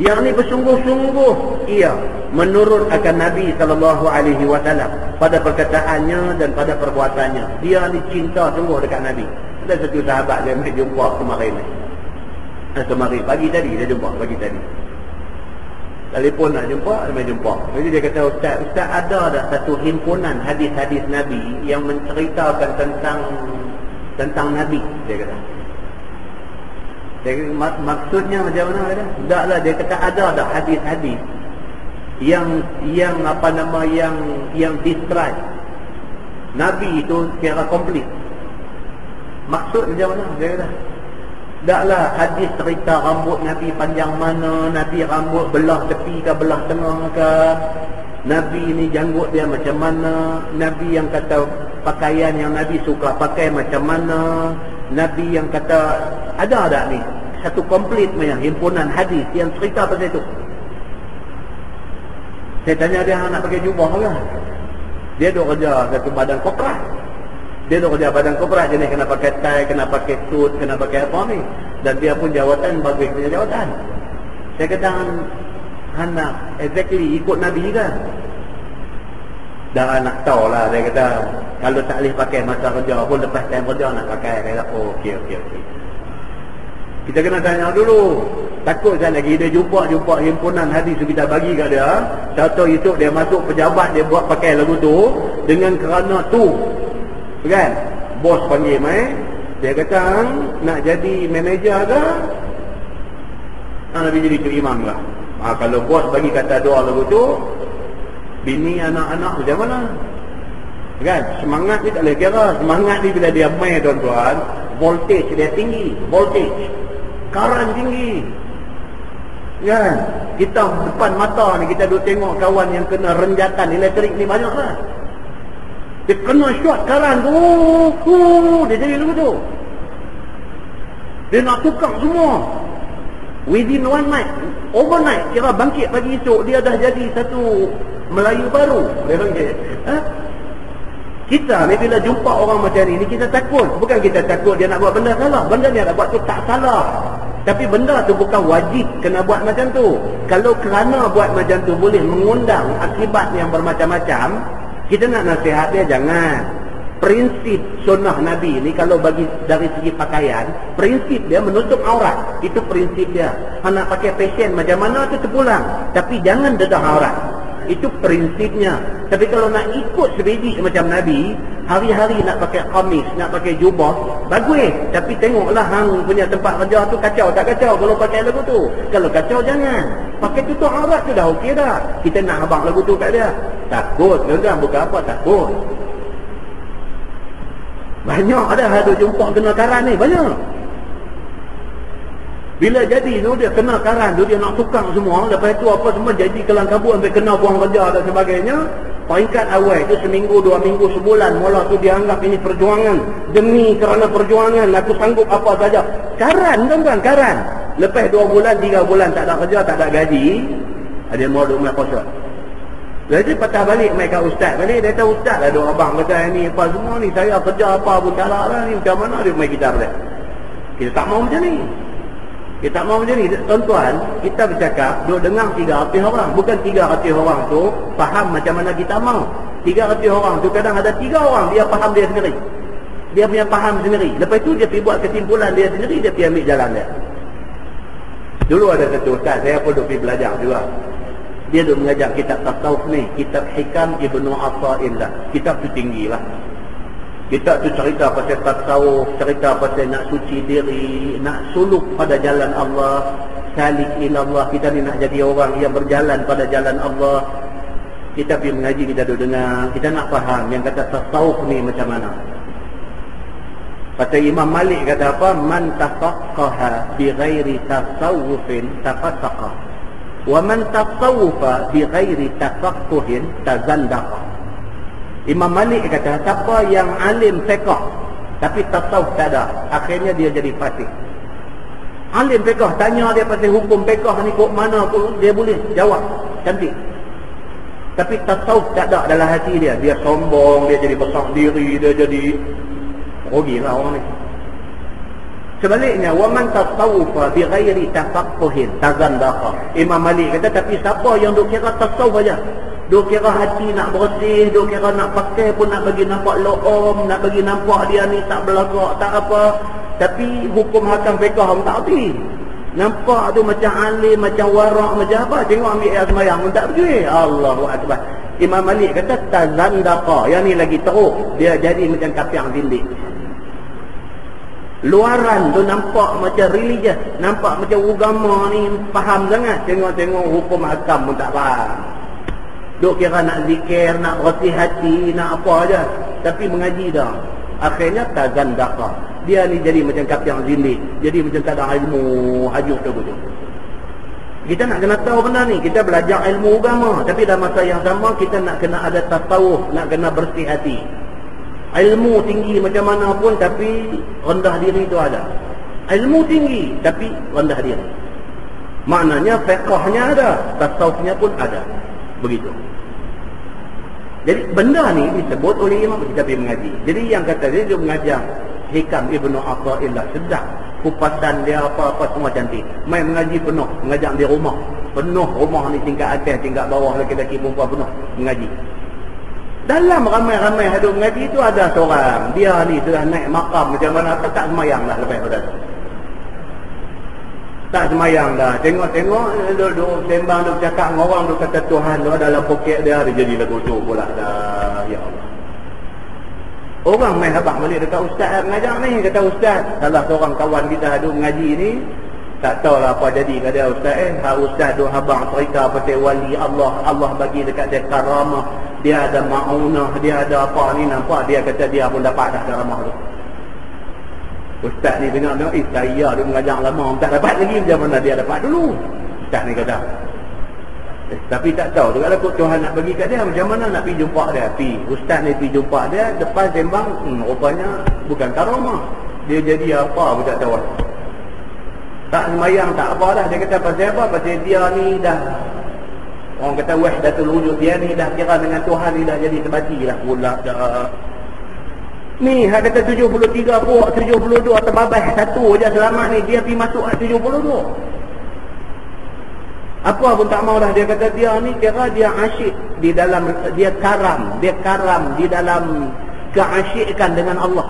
Yang ni bersungguh-sungguh ia menurut akan Nabi SAW pada perkataannya dan pada perbuatannya. Dia ni cinta sungguh dekat Nabi. Ada satu sahabat dia main jumpa kemarin ni. Kemarin pagi tadi dia jumpa, pagi tadi telefon nak jumpa, dia main jumpa. Jadi dia kata, Ustaz ada tak satu himpunan hadis-hadis Nabi yang menceritakan tentang Nabi, dia kata. Maksudnya macam mana kata? Taklah, dia kata ada tak hadis-hadis yang describe Nabi itu secara komplit. Maksud macam mana? Dia kata, taklah hadis cerita rambut Nabi panjang mana, Nabi rambut belah tepi ke belah tengah ke, Nabi ni janggut dia macam mana, Nabi yang kata pakaian yang Nabi suka pakai macam mana, Nabi yang kata, ada tak ni satu komplit punya himpunan hadis yang cerita pasal itu? Saya tanya dia, nak pakai jubah ke? Dia duk kerja satu badan korporat. Dia duk kerja badan korporat, jenis kena pakai tie, kena pakai suit, kena pakai apa ni. Dan dia pun jawatan bagus punya jawatan. Saya kata, nak exactly ikut Nabi kan? Dah nak tahu lah, dia kata, kalau tak boleh pakai masa kerja pun, lepas time kerja nak pakai. Dia kata, oh, okey. Kita kena tanya dulu. Takut kan lagi dia jumpa himpunan hadis kita bagi kat dia, tahu itu dia masuk pejabat, dia buat pakai lagu tu dengan kerana tu, kan? Bos panggil dia kata, nak jadi manager ke? Nak jadi tu imam lah. Kalau bos bagi kata doa lagu tu, bini anak-anak macam mana? Kan? Semangat ni tak boleh kira. Semangat ni bila dia main, tuan-tuan, voltage dia tinggi, voltage, karan tinggi. Kan? Kita depan mata ni, kita duk tengok kawan yang kena renjatan elektrik ni banyak lah. Dia kena short karan tu, dia jadi lagu tu. Dia nak tukar semua. Within one night, overnight, kira bangkit pagi esok, dia dah jadi satu Melayu baru. Dia panggil. Kita ni bila jumpa orang macam ni, kita takut. Bukan kita takut dia nak buat benda salah. Benda dia nak buat tu tak salah. Tapi benda tu bukan wajib kena buat macam tu. Kalau kerana buat macam tu boleh mengundang akibat yang bermacam-macam, kita nak nasihat dia jangan. Prinsip sunnah Nabi ni kalau bagi dari segi pakaian, prinsip dia menutup aurat. Itu prinsip dia. Nak pakai fashion macam mana tu terpulang, tapi jangan dedah aurat. Itu prinsipnya. Tapi kalau nak ikut sebiji macam Nabi, hari-hari nak pakai kamis, nak pakai jubah, bagus. Tapi tengoklah hang punya tempat kerja tu kacau tak kacau kalau pakai lagu tu. Kalau kacau jangan. Pakai tutup aurat tu dah okey dah. Kita nak abang lagu tu kat dia. Takut, tuan-tuan, bukan apa takut. Banyak ada jumpa kena karan ni, banyak. Bila jadi tu dia kena karan tu, dia nak tukang semua. Lepas tu apa semua jadi kelang kabut sampai kena buang kerja dan sebagainya. Peringkat awal itu seminggu, 2 minggu, sebulan. Mula tu dia anggap ini perjuangan. Demi kerana perjuangan aku sanggup apa saja. Karan tuan-tuan, karan. Lepas 2 bulan, 3 bulan tak ada kerja, tak ada gaji, dia mau duduk main kosot. Jadi patah balik mereka ustaz balik. Dia kata ustaz lah duk abang kata ni apa semua ni, saya kerja apa pun tak lah ni, macam mana dia main kita balik. Kita tak mau macam ni. Kita tak mau macam ni. Tuan-tuan, kita bercakap duk dengar 3 hati orang. Bukan 3 hati orang tu faham macam mana kita mau. 3 hati orang tu kadang ada 3 orang dia faham dia sendiri. Dia punya faham sendiri. Lepas tu dia pergi buat kesimpulan dia sendiri, dia pergi ambil jalan dia. Dulu ada satu ustaz, saya pun duk pergi belajar juga. Dia duk mengajar kitab tasawuf ni, kitab Hikam Ibnu Athaillah. Kitab tu tinggi lah. Kitab tu cerita pasal tasawuf, cerita pasal nak suci diri, nak suluk pada jalan Allah, salik ilallah. Kita ni nak jadi orang yang berjalan pada jalan Allah. Kita pergi mengaji, kita duk dengar, kita nak faham yang kata tasawuf ni macam mana. Kata Imam Malik kata apa? Man tafaqqaha bi ghairi tasawufin tafassaqa. Wa man tasawwafa bi ghairi tafaqquhin tazandaqa. Imam Malik kata siapa yang alim fiqh tapi tasawuf tak ada, akhirnya dia jadi fasik. Alim fiqh tanya dia pasal hukum fiqh ni kok mana pun dia boleh jawab cantik. Tapi tasawuf tak ada dalam hati dia. Dia sombong, dia jadi besar diri, dia jadi rugilah orang ni. Sebaliknya, waman tasawufa bi ghairi tafaqquhin tazandaqa. Imam Malik kata tapi siapa yang duk kira tasawuf aja, duk kira hati nak bersih, duk kira nak pakai pun nak bagi nampak lo'om, nak bagi nampak dia ni tak belagak, tak apa, tapi hukum hakam fiqh pun tak erti. Nampak tu macam alim, macam warak, macam apa, tengok ambil air semayang pun tak pergi. Allahu Akbar. Imam Malik kata tazandaqa, yang ni lagi teruk, dia jadi macam kafir zindik. Luaran tu nampak macam religious, nampak macam agama ni faham sangat, tengok-tengok hukum hakam pun tak faham. Duk kira nak zikir, nak bersih hati, nak apa aja, tapi mengaji dah. Akhirnya tazandaqa. Dia ni jadi macam kafir zindik, jadi macam tak ada ilmu, hajuk tu betul. Kita nak kena tahu benda ni, kita belajar ilmu agama, tapi dalam masa yang sama kita nak kena ada tasawuf, nak kena bersih hati. Ilmu tinggi macam mana pun tapi rendah diri itu ada. Ilmu tinggi tapi rendah diri. Maknanya fiqhnya ada, tasawufnya pun ada. Begitu. Jadi benda ni disebut oleh imam kita pergi mengaji. Jadi yang kata dia mengajar Hikam Ibnu Athaillah, sedap. Kupasan dia apa-apa semua cantik. Main mengaji penuh, mengajar di rumah. Penuh rumah ni tingkat atas, tingkat bawah, lelaki-lelaki perempuan penuh mengaji. Dalam ramai-ramai hadut mengaji itu ada seorang, dia ni sudah naik makam macam mana, tak semayang dah lepas pada tu. Tak semayang dah, tengok-tengok duduk sembang, duduk cakap dengan orang, duduk kata Tuhan tu dalam poket dia jadi lagu tu pula dah. Ya Allah. Orang main habaq balik dekat ustaz mengajar ni, kata ustaz, salah seorang kawan kita hadut mengaji ni, tak tahulah apa jadi kat dia ustaz ustaz duk habaq cerita pasal wali Allah, Allah bagi dekat dia karamah, dia ada ma'unah, dia ada apa ni, nampak dia kata dia pun dapat dah karamah tu. Ustaz ni dengar saya dia mengajar lama tak dapat lagi, macam mana dia dapat dulu, ustaz ni kata. Tapi tak tahu juga lah kok Tuhan nak bagi kat dia, macam mana nak pergi jumpa dia. Ustaz ni pergi jumpa dia, depan sembang, rupanya bukan karamah, dia jadi apa pun tak tahu. Tak semayang tak apa dah, dia kata pasal apa, pasal dia ni dah, orang kata wahdatul wujud, dia ni dah kira dengan Tuhan ni dah jadi sebati lah pula dah. Ni hak kata 73 puak, 72 terbabas satu je selamat ni, dia pergi masuk 72. Apa pun tak mau dah, dia kata dia ni kira dia asyik di dalam, dia karam di dalam keasyikan dengan Allah.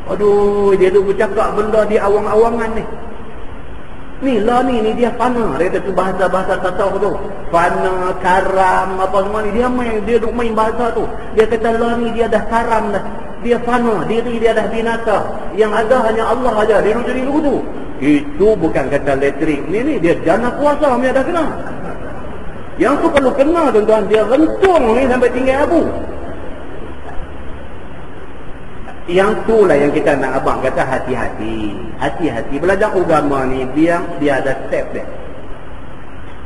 Aduh, dia tu bercakap benda di awang-awangan ni. Ni lah ni dia fana. Dia kata tu bahasa-bahasa tasawuf tu. Fana, karam, apa semua ni. Dia duk main bahasa tu. Dia kata lah ni dia dah karam dah. Dia fana, diri dia dah binasa. Yang ada hanya Allah aja. Dia duk jadi tu. Itu bukan kata elektrik. Ni dia jana kuasa dia dah kena. Yang tu kalau kena tuan-tuan, dia rentung ni sampai tinggal abu. Yang tu lah yang kita nak abang kata hati-hati. Hati-hati. Belajar agama ni dia ada step dia.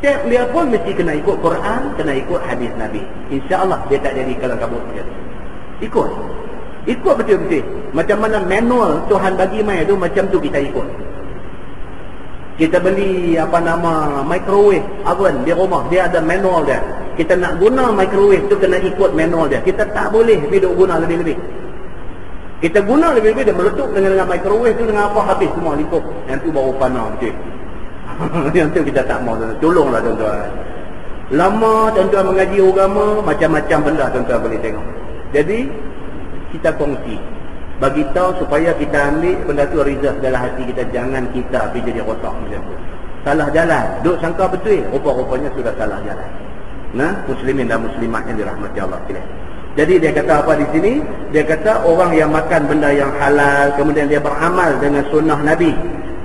Step dia pun mesti kena ikut Quran, kena ikut hadis Nabi. InsyaAllah dia tak jadi kalang kabut macam tu. Ikut betul-betul. Macam mana manual Tuhan bagi mai tu, macam tu kita ikut. Kita beli microwave oven di rumah, dia ada manual dia. Kita nak guna microwave tu kena ikut manual dia. Kita tak boleh hidup guna lebih-lebih. Kita guna lebih-lebih, dia meletup dengan microwave tu dengan apa habis semua lingkup. Yang tu baru panah betul. Yang tu kita tak mau. Tolonglah tuan-tuan. Lama tuan-tuan mengaji agama, macam-macam benda tuan-tuan boleh tengok. Jadi kita kongsi, bagi tahu supaya kita ambil benda tu reserve dalam hati kita. Jangan kita pergi jadi rosak macam tu. Salah jalan, duk sangka betul, rupa-rupanya sudah salah jalan. Nah, muslimin dan muslimat yang dirahmati Allah sekalian. Jadi dia kata apa di sini? Dia kata orang yang makan benda yang halal, kemudian dia beramal dengan sunnah Nabi,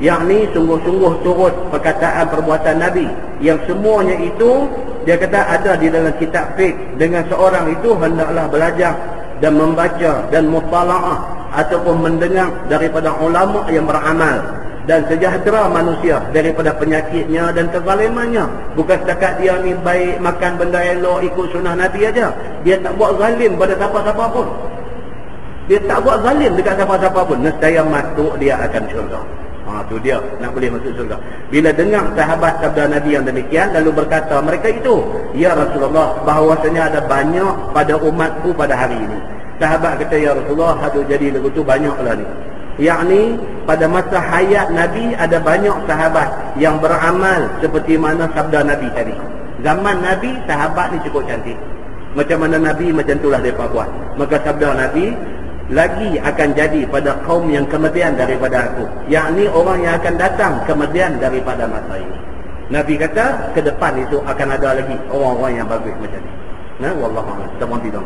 yakni sungguh-sungguh turut perkataan perbuatan Nabi, yang semuanya itu dia kata ada di dalam kitab fiqh. Dengan seorang itu hendaklah belajar dan membaca dan mutalaah ataupun mendengar daripada ulama yang beramal, dan sejahtera manusia daripada penyakitnya dan kezalimannya. Bukan setakat dia ni baik makan benda elok ikut sunnah Nabi aja, dia tak buat zalim pada siapa-siapa pun. Dia tak buat zalim dekat siapa-siapa pun, nescaya masuk dia akan syurga. Tu dia nak boleh masuk syurga. Bila dengar sahabat sabda Nabi yang demikian, lalu berkata mereka itu, ya Rasulullah, bahawasanya ada banyak pada umatku pada hari ini. Sahabat kata, ya Rasulullah, aduh jadi lagu tu banyaklah ni. Yakni pada masa hayat Nabi ada banyak sahabat yang beramal seperti mana sabda Nabi tadi. Zaman Nabi sahabat ni cukup cantik. Macam mana Nabi, macam itulah mereka buat. Maka sabda Nabi, lagi akan jadi pada kaum yang kemudian daripada aku, yakni orang yang akan datang kemudian daripada masa ini. Nabi kata ke depan itu akan ada lagi orang-orang yang bagus macam ni. Wallahu a'lam. Kita tidak.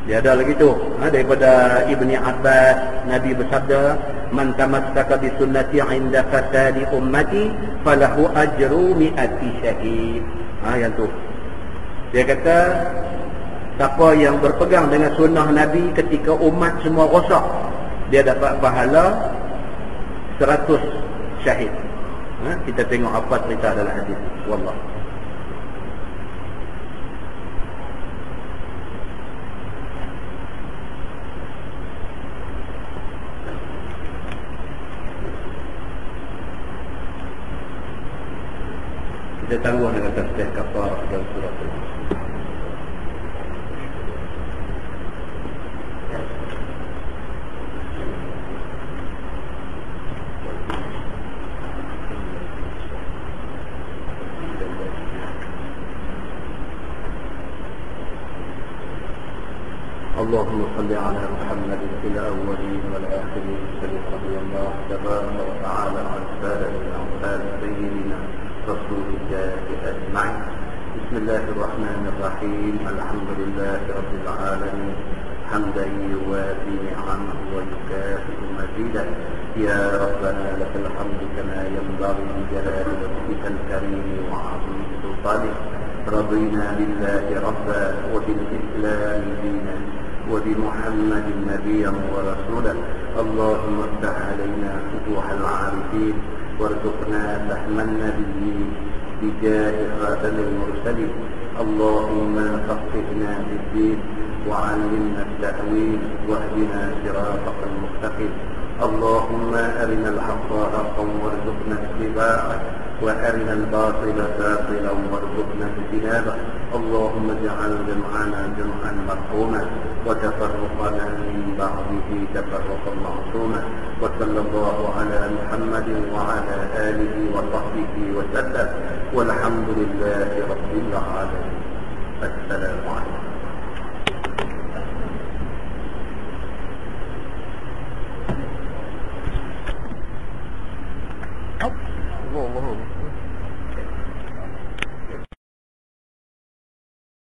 Dia ada lagi tu, daripada Ibni Abbas, Nabi bersabda, man tamassaka bi sunnati 'inda fasadi ummati falahu ajru mi'ati syahid. Yang tu. Dia kata siapa yang berpegang dengan sunnah Nabi ketika umat semua rosak, dia dapat pahala 100 syahid. Kita tengok apa cerita dalam hadis. Wallah. Kita tangguh dengan tasbih kafarah dan surah al. اللهم صل على محمد في الأولين والآخرين. رضي الله تبارك وتعالى عن سادة الأنصار سيدنا رسول الله أجمعين. بسم الله الرحمن الرحيم. الحمد لله رب العالمين حمدا يوافي نعمه ويكافئ مزيدا. يا ربنا لك الحمد كما ينبغي لجلال وجهك الكريم وعظيم سلطانك. رضينا بالله ربا وبالإسلام دينا وبمحمد نبيا ورسولا. اللهم افتح علينا فتوح العارفين وارزقنا فهم النبيين بجاه خاتم المرسلين. اللهم فقهنا في الدين وعلمنا التأويل واهدنا صراطك المستقيم. اللهم أرنا الحق حقا وارزقنا اتباعه وأرنا الباطل باطلا وارزقنا اجتنابه. اللهم اجعل جمعنا جمعا مرحوما وتفرقنا من بعده تفرقا معصوما. وصلى الله على محمد وعلى آله وصحبه وسلم والحمد لله رب العالمين. السلام عليكم.